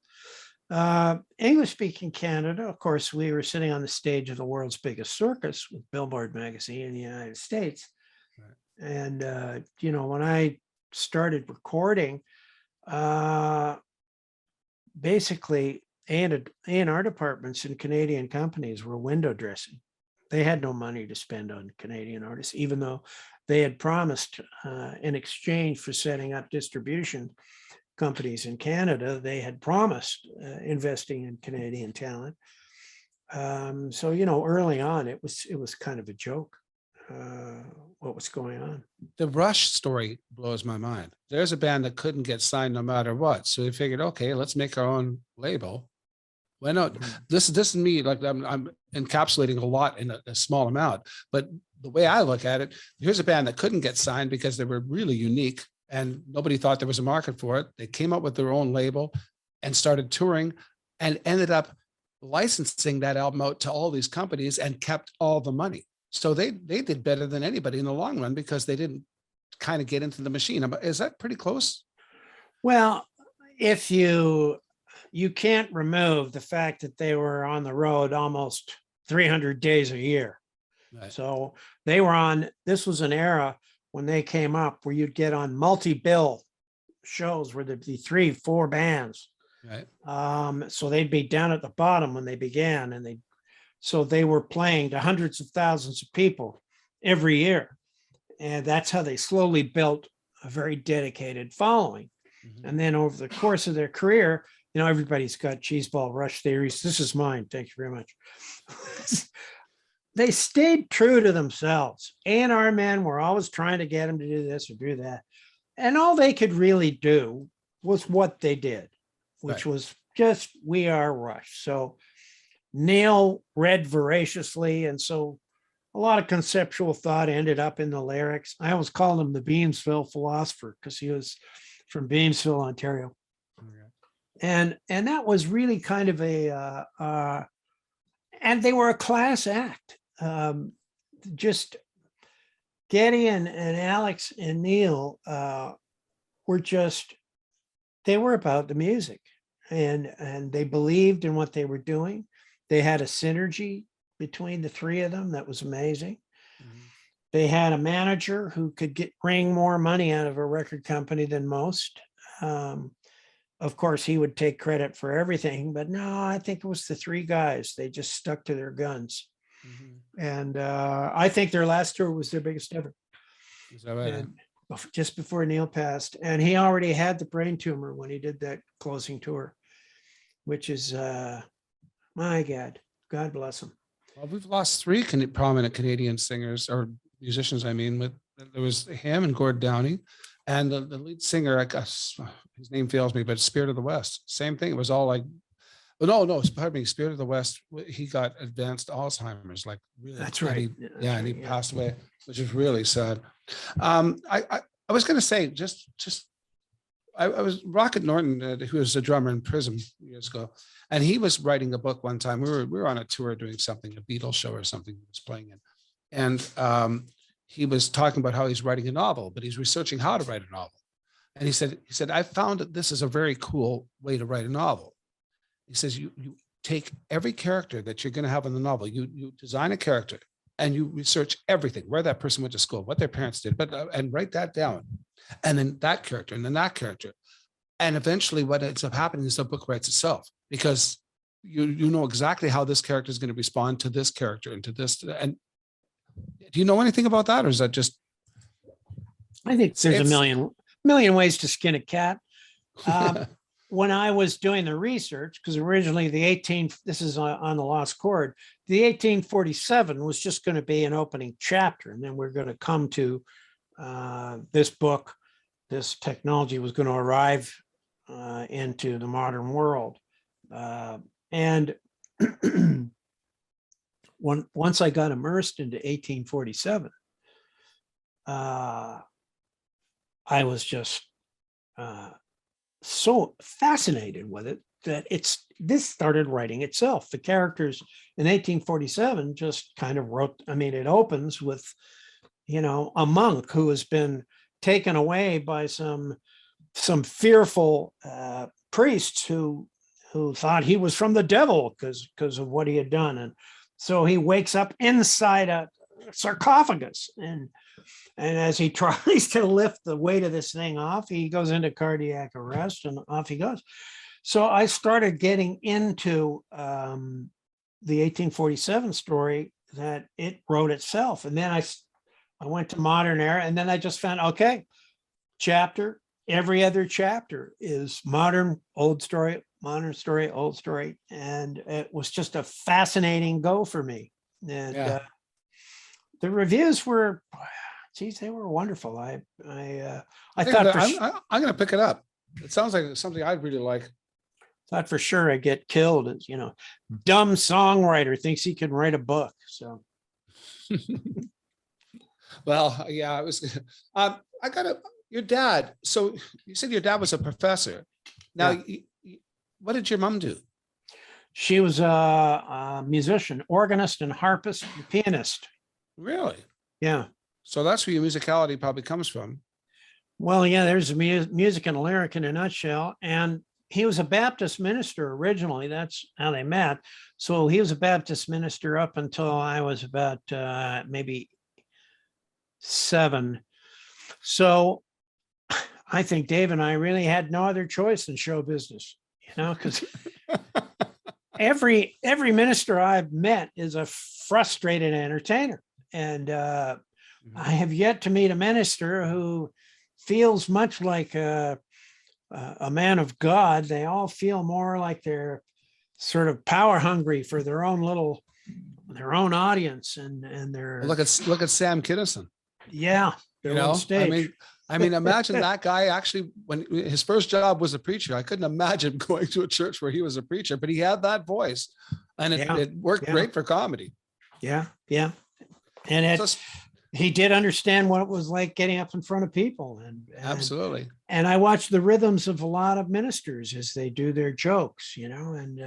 English-speaking Canada, of course, we were sitting on the stage of the world's biggest circus with Billboard magazine in the United States. Right. And, when I started recording, basically A&R departments in Canadian companies were window dressing. They had no money to spend on Canadian artists, even though they had promised in exchange for setting up distribution companies in Canada, they had promised investing in Canadian talent. So, early on, it was kind of a joke. What was going on. The Rush story blows my mind. There's a band that couldn't get signed no matter what. So they figured, okay, let's make our own label. Why not? This is me, like I'm encapsulating a lot in a small amount. But the way I look at it, here's a band that couldn't get signed because they were really unique and nobody thought there was a market for it. They came up with their own label and started touring and ended up licensing that album out to all these companies and kept all the money. So they did better than anybody in the long run because they didn't kind of get into the machine. Is that pretty close? Well, if you can't remove the fact that they were on the road almost 300 days a year. Right. So they were on, this was an era when they came up where you'd get on multi-bill shows where there'd be 3-4 bands. Right. So they'd be down at the bottom when they began, and so they were playing to hundreds of thousands of people every year. And that's how they slowly built a very dedicated following. Mm-hmm. And then over the course of their career, everybody's got cheeseball rush theories. This is mine. Thank you very much. They stayed true to themselves. A&R men were always trying to get them to do this or do that. And all they could really do was what they did, which was just, we are Rush. So Neil read voraciously, and so a lot of conceptual thought ended up in the lyrics. I always called him the Beamsville philosopher because he was from Beamsville, Ontario. Okay. And that was really kind of and they were a class act. Just Geddy and Alex and Neil were just, they were about the music, and they believed in what they were doing. They had a synergy between the three of them that was amazing. They had a manager who could wring more money out of a record company than most. Of course, he would take credit for everything, but no, I think it was the three guys. They just stuck to their guns. And I think their last tour was their biggest ever. Is that right? And just before Neil passed. And he already had the brain tumor when he did that closing tour, which is, my God bless him. Well, we've lost three prominent Canadian singers or musicians. I mean, there was him and Gord Downey, and the lead singer, I guess his name fails me, but Spirit of the West. Same thing. It was all like, no, pardon me, Spirit of the West. He got advanced Alzheimer's, like really. That's right. And he passed away, which is really sad. I was going to say, I was Rocket Norton, who was a drummer in Prism years ago, and he was writing a book one time. We were on a tour doing something, a Beatles show or something he was playing in, and he was talking about how he's writing a novel, but he's researching how to write a novel. And he said, I found that this is a very cool way to write a novel. He says, you take every character that you're going to have in the novel, you design a character, and you research everything, where that person went to school, what their parents did, and write that down. And then that character, and then that character. And eventually what ends up happening is the book writes itself, because you know exactly how this character is going to respond to this character and to this. And do you know anything about that? Or is that just? I think there's a million ways to skin a cat. When I was doing the research, because originally this is on the Lost Chord, the 1847 was just going to be an opening chapter. And then we're going to come to this book. This technology was going to arrive into the modern world. And once I got immersed into 1847, I was just so fascinated with it that this started writing itself. The characters in 1847 just kind of wrote. I mean, it opens with, a monk who has been taken away by some fearful priests who thought he was from the devil because of what he had done. And so he wakes up inside a sarcophagus, and as he tries to lift the weight of this thing off, he goes into cardiac arrest, and off he goes. So I started getting into the 1847 story, that it wrote itself. And then I went to modern era, and then I just found, okay, every other chapter is modern, old story, modern story, old story. And it was just a fascinating go for me. And the reviews were, geez, they were wonderful. I thought I'm going to pick it up. It sounds like something I'd really like. Thought for sure I'd get killed as, dumb songwriter thinks he can write a book. So. Well, yeah, it was, your dad. So you said your dad was a professor. Now, what did your mom do? She was a musician, organist and harpist and pianist. Really? Yeah. So that's where your musicality probably comes from. Well, yeah, there's music and a lyric in a nutshell. And he was a Baptist minister originally. That's how they met. So he was a Baptist minister up until I was about maybe 7. So I think Dave and I really had no other choice than show business, because every minister I've met is a frustrated entertainer. And I have yet to meet a minister who feels much like a man of God. They all feel more like they're sort of power hungry for their own audience, and they're look at Sam Kinison. Yeah, on stage. I mean, imagine that guy actually, when his first job was a preacher. I couldn't imagine going to a church where he was a preacher, but he had that voice, and it worked great for comedy. Yeah. And he did understand what it was like getting up in front of people. And absolutely. And I watched the rhythms of a lot of ministers as they do their jokes, and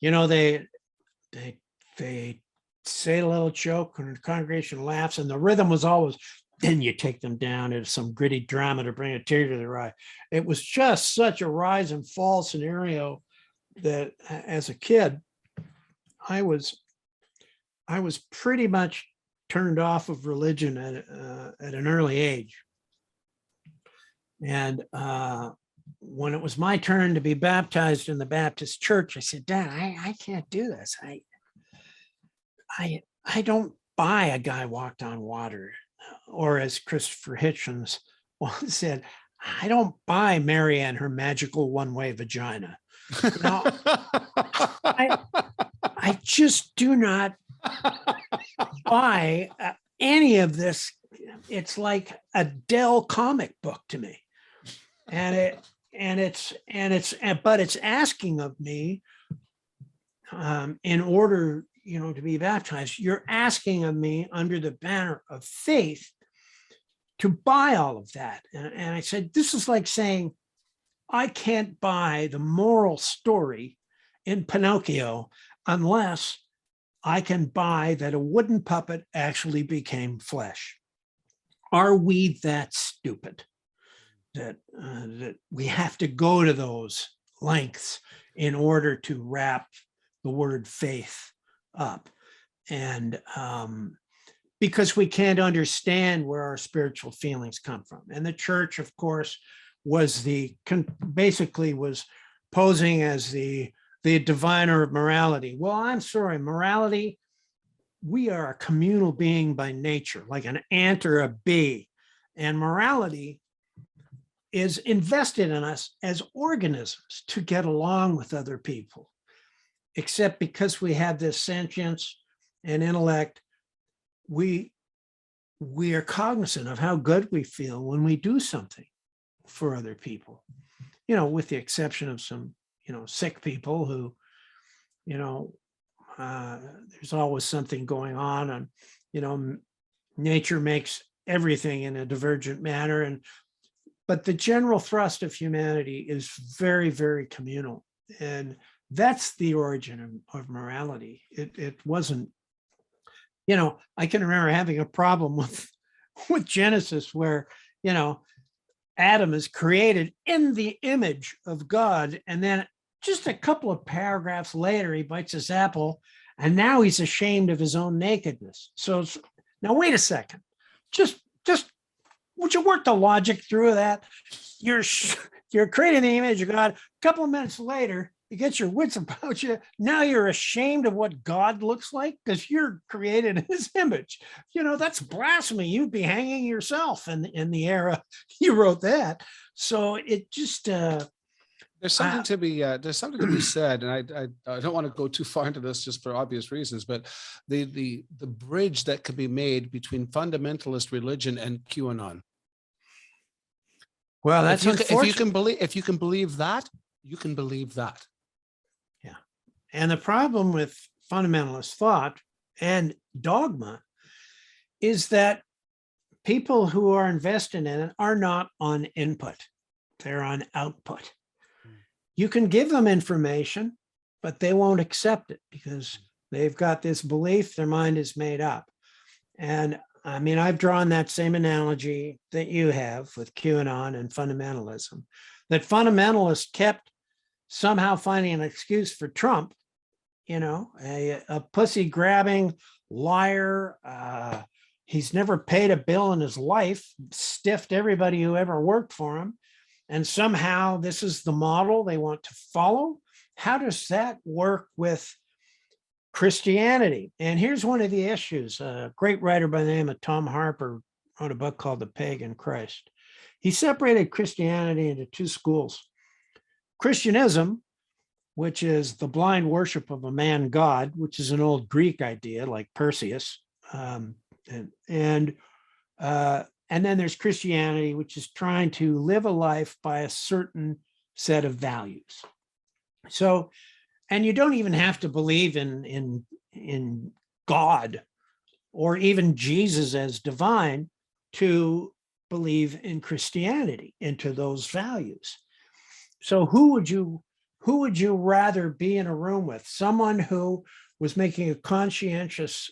they they say a little joke and the congregation laughs, and the rhythm was always, then you take them down into some gritty drama to bring a tear to their eye. It was just such a rise and fall scenario that as a kid, I was pretty much turned off of religion at an early age. And when it was my turn to be baptized in the Baptist church, I said, Dad, I can't do this. I don't buy a guy walked on water. Or as Christopher Hitchens once said, I don't buy Mary and her magical one-way vagina. You know, I just do not buy any of this. It's like a Dell comic book to me. But it's asking of me in order, to be baptized. You're asking of me under the banner of faith to buy all of that. And I said, this is like saying, I can't buy the moral story in Pinocchio unless I can buy that a wooden puppet actually became flesh. Are we that stupid that we have to go to those lengths in order to wrap the word faith up? And because we can't understand where our spiritual feelings come from. And the church, of course, was basically was posing as the diviner of morality. Well, I'm sorry, morality, we are a communal being by nature, like an ant or a bee. And morality is invested in us as organisms to get along with other people. Except because we have this sentience and intellect, we are cognizant of how good we feel when we do something for other people, with the exception of some, sick people who, there's always something going on, and, nature makes everything in a divergent manner. But the general thrust of humanity is very, very communal. And that's the origin of morality. It wasn't, I can remember having a problem with Genesis where, Adam is created in the image of God. And then just a couple of paragraphs later, he bites his apple and now he's ashamed of his own nakedness. So now, wait a second, just would you work the logic through that? You're creating the image of God. A couple of minutes later, you get your wits about you. Now you're ashamed of what God looks like because you're created in his image. That's blasphemy. You'd be hanging yourself in the era you wrote that. So it just there's something to be said, and I don't want to go too far into this just for obvious reasons, but the bridge that can be made between fundamentalist religion and QAnon. Well, that's if you can believe that, you can believe that. Yeah. And the problem with fundamentalist thought and dogma is that people who are invested in it are not on input. They're on output. You can give them information, but they won't accept it because they've got this belief their mind is made up. And I mean, I've drawn that same analogy that you have with QAnon and fundamentalism, that fundamentalists kept somehow finding an excuse for Trump, a pussy grabbing liar. He's never paid a bill in his life, stiffed everybody who ever worked for him. And somehow this is the model they want to follow. How does that work with Christianity? And here's one of the issues. A great writer by the name of Tom Harper wrote a book called The Pagan Christ. He separated Christianity into two schools. Christianism, which is the blind worship of a man god, which is an old Greek idea like Perseus. And then there's Christianity, which is trying to live a life by a certain set of values. So, and you don't even have to believe in God or even Jesus as divine to believe in Christianity, into those values. So who would you rather be in a room with? Someone who was making a conscientious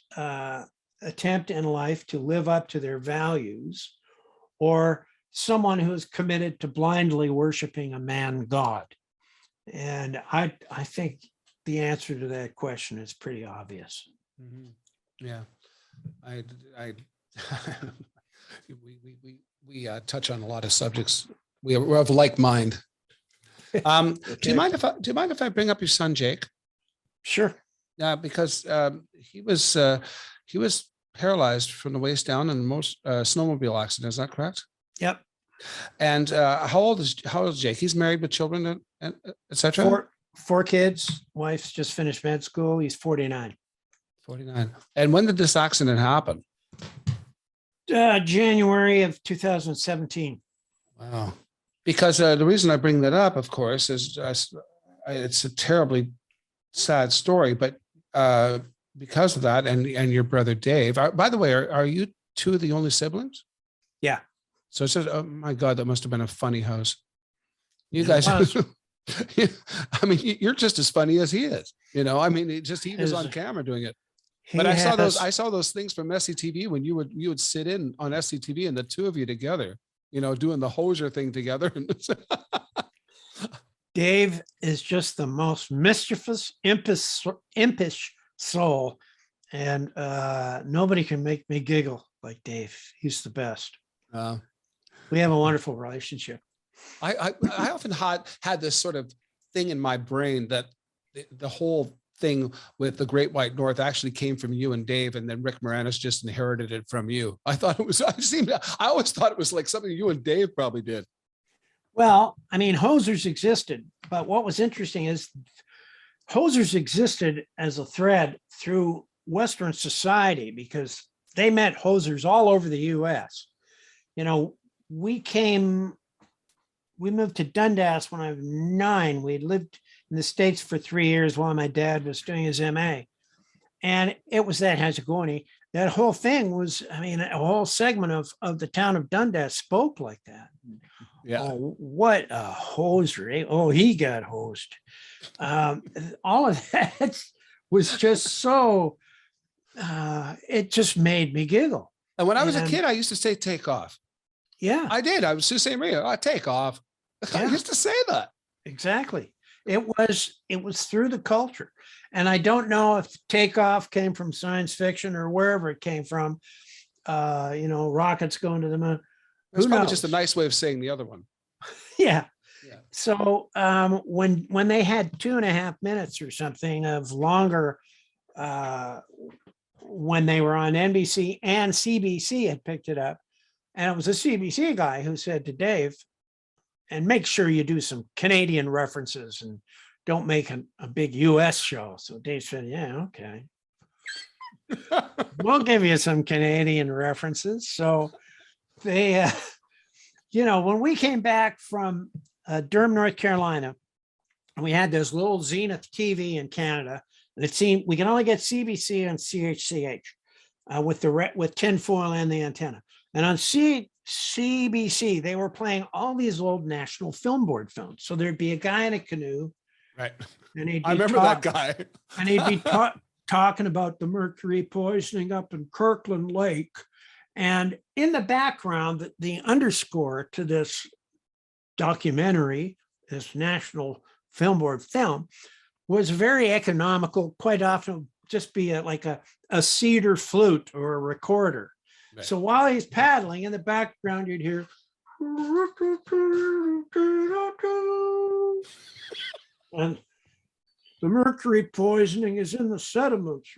attempt in life to live up to their values, or someone who is committed to blindly worshiping a man god? And I think the answer to that question is pretty obvious. Mhm. Yeah, we touch on a lot of subjects. We're of like mind. Do you mind if I bring up your son Jake? Sure. Because he was paralyzed from the waist down in most snowmobile accident. Is that correct? Yep. And how old is Jake? He's married with children and etc. Four kids. Wife's just finished med school. He's 49. 49. And when did this accident happen? January of 2017. Wow. Because the reason I bring that up, of course, is it's a terribly sad story, but because of that, and your brother Dave. By the way, are you two of the only siblings? Yeah. So it says, oh my God, that must have been a funny house. You It guys, was. I mean, you're just as funny as he is. You know, I mean, he was on camera doing it. But I saw those things from SCTV when you would sit in on SCTV and the two of you together, you know, doing the hoser thing together. Dave is just the most mischievous, impish soul, and nobody can make me giggle like Dave. He's the best. We have a wonderful relationship. I often had this sort of thing in my brain that the whole thing with the Great White North actually came from you and Dave, and then Rick Moranis just inherited it from you. I always thought it was like something you and Dave probably did. Well, I mean, hosers existed, but what was interesting is hosers existed as a thread through Western society because they met hosers all over the US. You know, we moved to Dundas when I was 9. We lived in the States for 3 years while my dad was doing his MA. And it was that Hezagoni. That whole thing was, I mean, a whole segment of the town of Dundas spoke like that. Yeah. Oh, what a hoser. Oh, he got hosed. All of that was just so, it just made me giggle. And when I was a kid, I used to say, take off. Yeah. I did. I was just saying, take off. I used to say that. Exactly. It was through the culture. And I don't know if takeoff came from science fiction or wherever it came from. You know, rockets going to the moon. It's probably just a nice way of saying the other one. Yeah. So when they had 2.5 minutes or something of longer, when they were on NBC and CBC had picked it up, and it was a CBC guy who said to Dave, and make sure you do some Canadian references and don't make a big US show. So Dave said, yeah, okay. We'll give you some Canadian references. So they, you know, when we came back from Durham, North Carolina, we had this little Zenith TV in Canada. And it seemed we can only get CBC and CHCH with tinfoil and the antenna. And on CBC, they were playing all these old National Film Board films. So there'd be a guy in a canoe. Right. And I remember that guy. And he'd be talking about the mercury poisoning up in Kirkland Lake. And in the background, the underscore to this documentary, this National Film Board film, was very economical, quite often just be like a cedar flute or a recorder. Right. So while he's paddling in the background, you'd hear, and the mercury poisoning is in the sediments.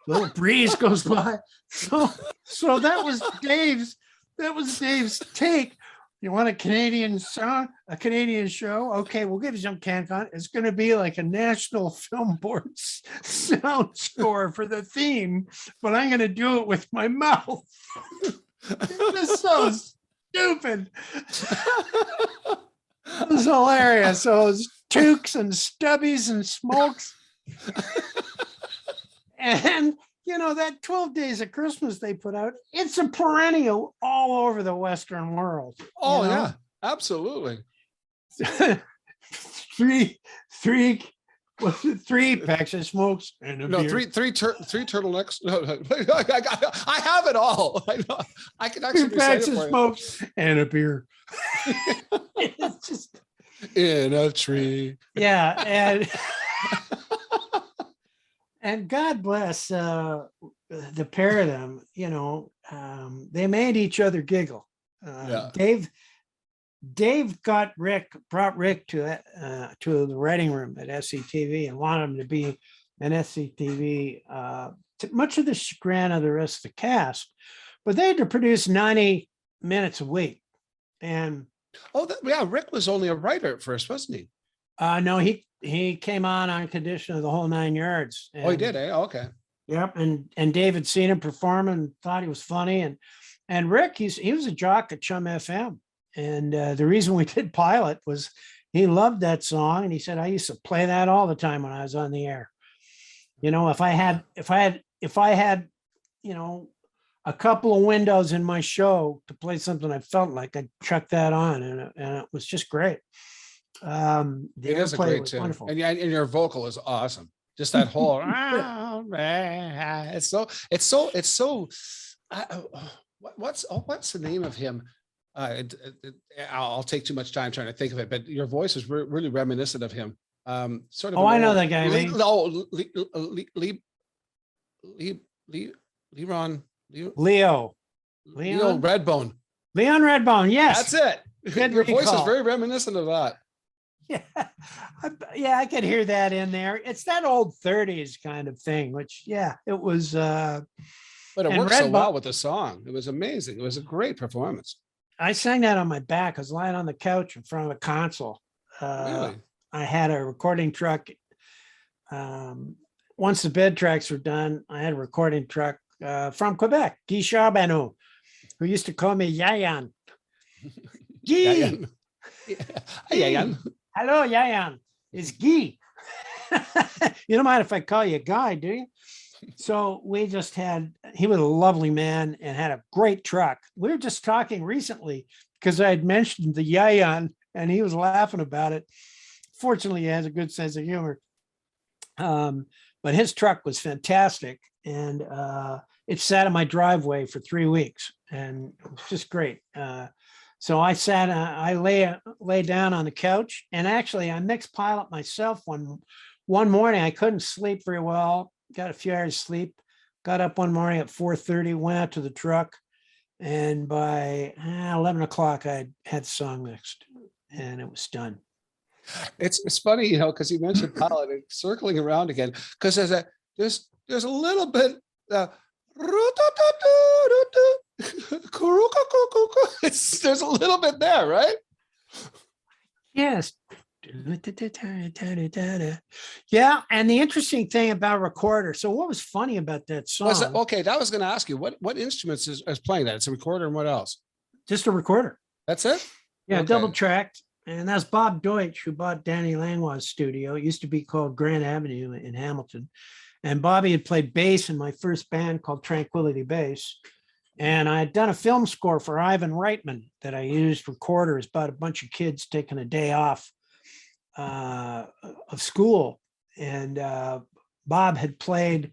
Little breeze goes by. So that was Dave's take. You want a Canadian song, a Canadian show? Okay, we'll give you some CanCon. It's going to be like a National Film Board sound score for the theme, but I'm going to do it with my mouth. It's so stupid. It was hilarious. So it was toques and stubbies and smokes. And you know, that 12 Days of Christmas they put out, it's a perennial all over the Western world. Oh, yeah, absolutely. three, what's it, 3 packs of smokes and a No, beer. three turtlenecks. No, I have it all. I can 3 actually recite packs it of for you. smokes and a beer. It's just, In a tree. yeah, and God bless the pair of them. You know, they made each other giggle. Yeah. Dave brought Rick to the writing room at SCTV and wanted him to be an SCTV, much of the chagrin of the rest of the cast, but they had to produce 90 minutes a week. And Yeah, Rick was only a writer at first, wasn't he? no, he came on condition of the whole 9 yards. Oh, he did, eh? Oh, okay. Yep, and David seen him perform and thought he was funny, and Rick, he was a jock at Chum FM, and the reason we did pilot was he loved that song, and he said, I used to play that all the time when I was on the air. You know, if I had, you know, a couple of windows in my show to play something I felt like, I'd chuck that on, and it was just great. The It is a airplay great was tune. wonderful. And your vocal is awesome. Just that whole it's so what's the name of him? I'll take too much time trying to think of it, but your voice is really reminiscent of him. Sort of. Oh, I know that guy. Leo Leon Redbone. Leon Redbone. Yes, That's it. Good Your voice is recall. very reminiscent of that. Yeah, I could hear that in there. It's that old 30s kind of thing, which, yeah, it was. But it and worked so Redbone- well with the song. It was amazing. It was a great performance. I sang that on my back. I was lying on the couch in front of a console. Really? I had a recording truck. Once the bed tracks were done, I had a recording truck from Quebec, Guy Charbonneau, who used to call me Yayan. Guy. Yayan. Hello, Yayan. It's Guy. You don't mind if I call you Guy, do you? So he was a lovely man and had a great truck. We were just talking recently because I had mentioned the Yayan and he was laughing about it. Fortunately, he has a good sense of humor. But his truck was fantastic. And it sat in my driveway for 3 weeks and it was just great. So I lay down on the couch, and actually I mixed pilot myself one morning. I couldn't sleep very well, got a few hours sleep, got up one morning at 4:30, went out to the truck, and by 11 o'clock I had the song mixed and it was done. It's funny, you know, because you mentioned pilot and circling around again, because there's a little bit there's a little bit there, right? Yes. Yeah, and the interesting thing about recorder. So what was funny about that song? Okay, that was going to ask you what instruments is playing that. It's a recorder and what else? Just a recorder. That's it. Yeah, Okay. double tracked. And that's Bob Deutsch, who bought Danny Langlois' studio. It used to be called Grant Avenue in Hamilton. And Bobby had played bass in my first band called Tranquility Base. And I had done a film score for Ivan Reitman that I used recorders about a bunch of kids taking a day off of school. And Bob had played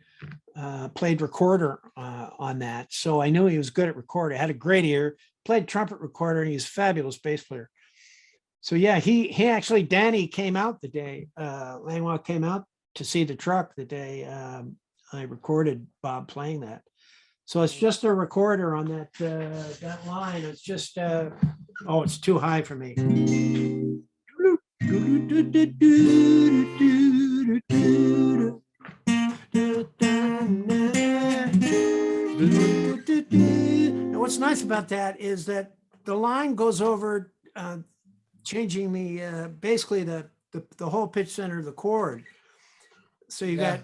recorder on that. So I knew he was good at recording. Had a great ear, played trumpet recorder, and he's a fabulous bass player. So yeah, he actually, Danny came out the day, Langlois came out to see the truck the day I recorded Bob playing that. So it's just a recorder on that line. It's just, oh, it's too high for me. And what's nice about that is that the line goes over changing the basically the whole pitch center of the chord. So you got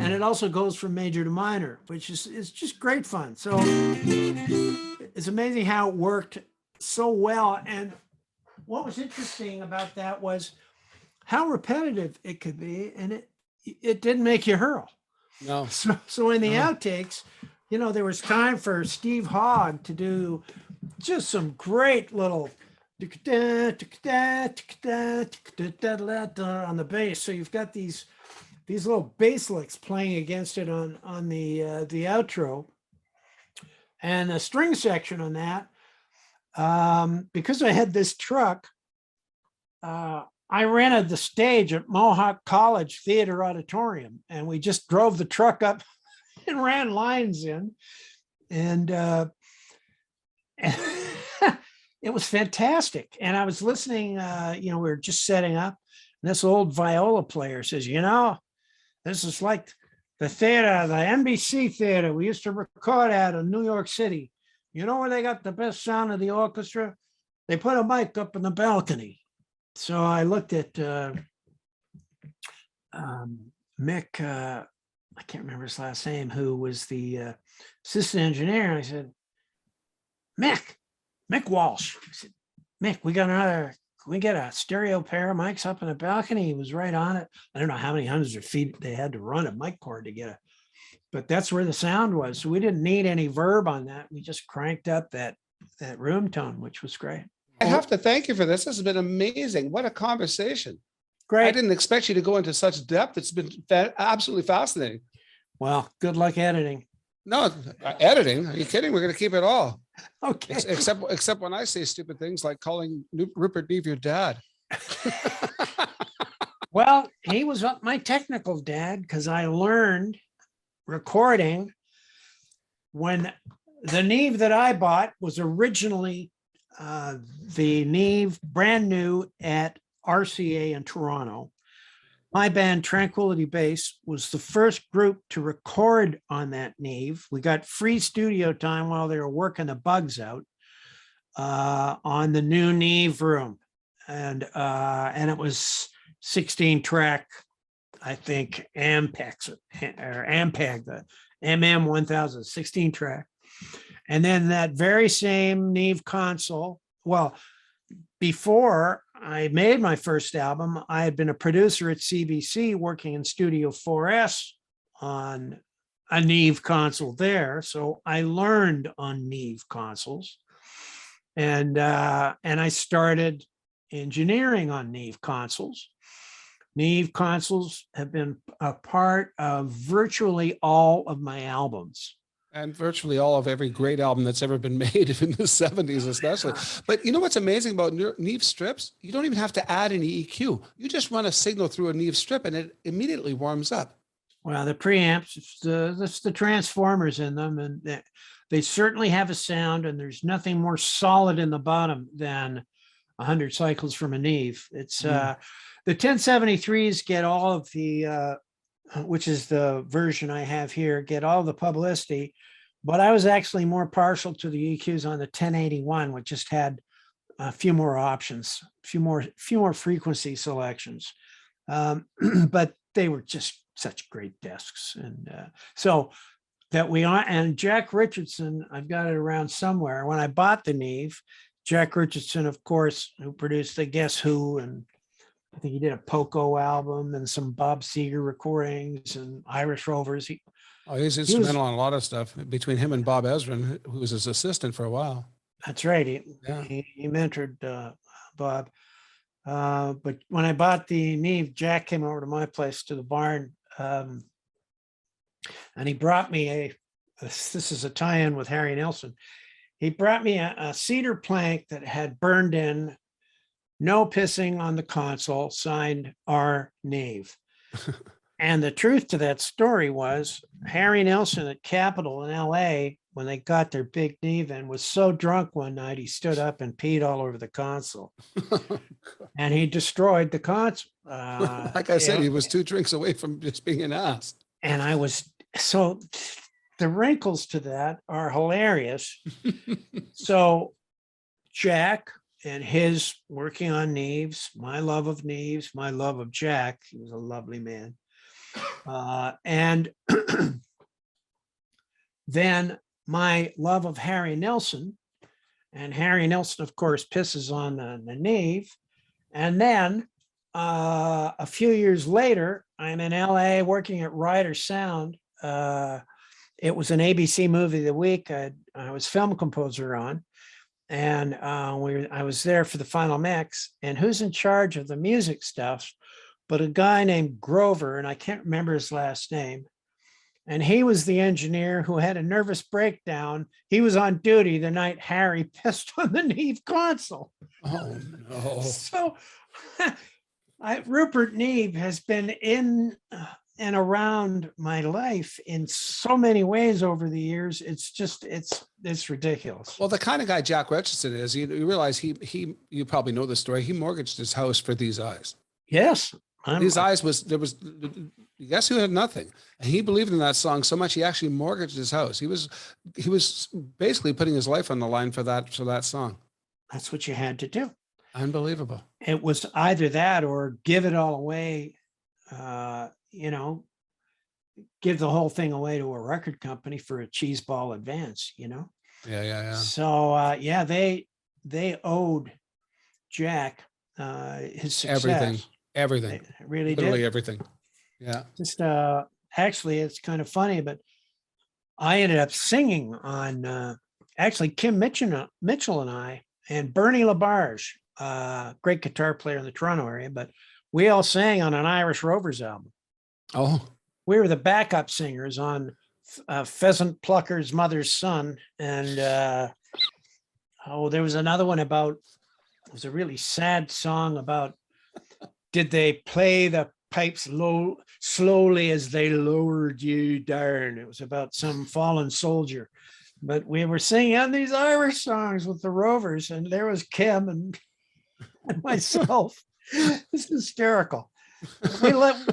and it also goes from major to minor, which is just great fun. So it's amazing how it worked so well. And what was interesting about that was how repetitive it could be, and it didn't make you hurl. No. So in the outtakes, you know, there was time for Steve Hogg to do just some great little on the bass. So you've got these little bass licks playing against it on the outro, and the string section on that. Because I had this truck, I rented the stage at Mohawk College Theater Auditorium, and we just drove the truck up and ran lines in, and it was fantastic. And I was listening, we were just setting up, and this old viola player says, this is like the theater, the NBC theater we used to record at in New York City. You know where they got the best sound of the orchestra? They put a mic up in the balcony. So I looked at Mick, I can't remember his last name, who was the assistant engineer. And I said, Mick Walsh. I said, Mick, can we get a stereo pair of mics up in the balcony? He was right on it. I don't know how many hundreds of feet they had to run a mic cord to get it, but that's where the sound was. So we didn't need any verb on that. We just cranked up that room tone, which was great. I have to thank you for this. This has been amazing. What a conversation. Great. I didn't expect you to go into such depth. It's been absolutely fascinating. Well, good luck editing. No, editing? Are you kidding? We're going to keep it all. Okay. Except when I say stupid things like calling Rupert Neve your dad. Well, he was my technical dad, because I learned recording when the Neve that I bought was originally the Neve brand new at RCA in Toronto. My band Tranquility Base was the first group to record on that Neve. We got free studio time while they were working the bugs out on the new Neve room, and it was 16 track, I think, Ampex or Ampeg, the MM 1000, 16 track. And then that very same Neve console, well, before I made my first album, I had been a producer at CBC working in Studio 4S on a Neve console there. So I learned on Neve consoles, and I started engineering on Neve consoles. Neve consoles have been a part of virtually all of my albums. And virtually all of every great album that's ever been made in the 70s, especially. But you know what's amazing about Neve strips? You don't even have to add any EQ. You just run a signal through a Neve strip and it immediately warms up. Well, the preamps, it's the transformers in them, and they certainly have a sound, and there's nothing more solid in the bottom than 100 cycles from a Neve. It's the 1073s get all of the which is the version I have here, get all the publicity, but I was actually more partial to the EQs on the 1081, which just had a few more options, a few more frequency selections, but they were just such great discs. And so that and Jack Richardson, I've got it around somewhere. When I bought the Neve, Jack Richardson, of course, who produced the Guess Who, and I think he did a Poco album and some Bob Seger recordings and Irish Rovers. He's instrumental on a lot of stuff, between him and Bob Ezrin, who was his assistant for a while. That's right. He mentored Bob. But when I bought the Neve, Jack came over to my place, to the barn, and he brought me this is a tie-in with Harry Nilsson. He brought me a cedar plank that had burned in, "No pissing on the console," signed R. Neve. And the truth to that story was Harry Nilsson at Capitol in LA, when they got their big Neve in, was so drunk one night he stood up and peed all over the console. And he destroyed the console. Like I said, he was 2 drinks away from just being an ass. And so the wrinkles to that are hilarious. So Jack and his working on Neves, my love of Neves, my love of Jack, he was a lovely man. And then my love of Harry Nilsson, and Harry Nilsson, of course, pisses on the Neve. And then a few years later, I'm in LA working at Ryder Sound. It was an ABC movie of the week I was film composer on. and I was there for the final mix. And who's in charge of the music stuff? But a guy named Grover, and I can't remember his last name. And he was the engineer who had a nervous breakdown. He was on duty the night Harry pissed on the Neve console. Oh no! So Rupert Neve has been in and around my life in so many ways over the years. It's ridiculous. Well, the kind of guy Jack Richardson is, you realize you probably know the story. He mortgaged his house for These Eyes. Yes. These Eyes guess who had nothing? And he believed in that song so much he actually mortgaged his house. He was basically putting his life on the line for that song. That's what you had to do. Unbelievable. It was either that or give it all away, give the whole thing away to a record company for a cheese ball advance, Yeah. So they owed Jack his success. Everything. They really Literally did. everything. Yeah. Just actually, it's kind of funny, but I ended up singing on actually Kim Mitchell and I and Bernie Labarge, great guitar player in the Toronto area, but we all sang on an Irish Rovers album. Oh, we were the backup singers on Pheasant Plucker's Mother's Son. And there was another one it was a really sad song about, did they play the pipes slowly as they lowered you down? It was about some fallen soldier. But we were singing on these Irish songs with the Rovers, and there was Kim and myself. It's hysterical.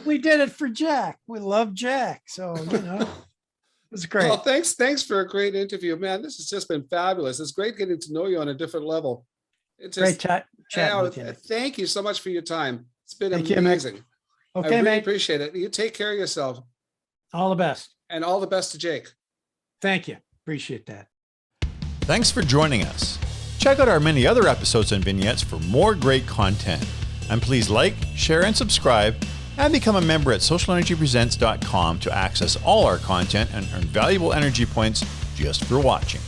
We did it for Jack. We love Jack. So, it was great. Well, thanks for a great interview, man. This has just been fabulous. It's great getting to know you on a different level. It's great chatting with you. Thank you so much for your time. It's been Thank you, amazing. Mick. Okay, I really mate. appreciate it. You take care of yourself. All the best. And all the best to Jake. Thank you. Appreciate that. Thanks for joining us. Check out our many other episodes and vignettes for more great content. And please like, share, and subscribe, and become a member at SocialNRGPresents.com to access all our content and earn valuable energy points just for watching.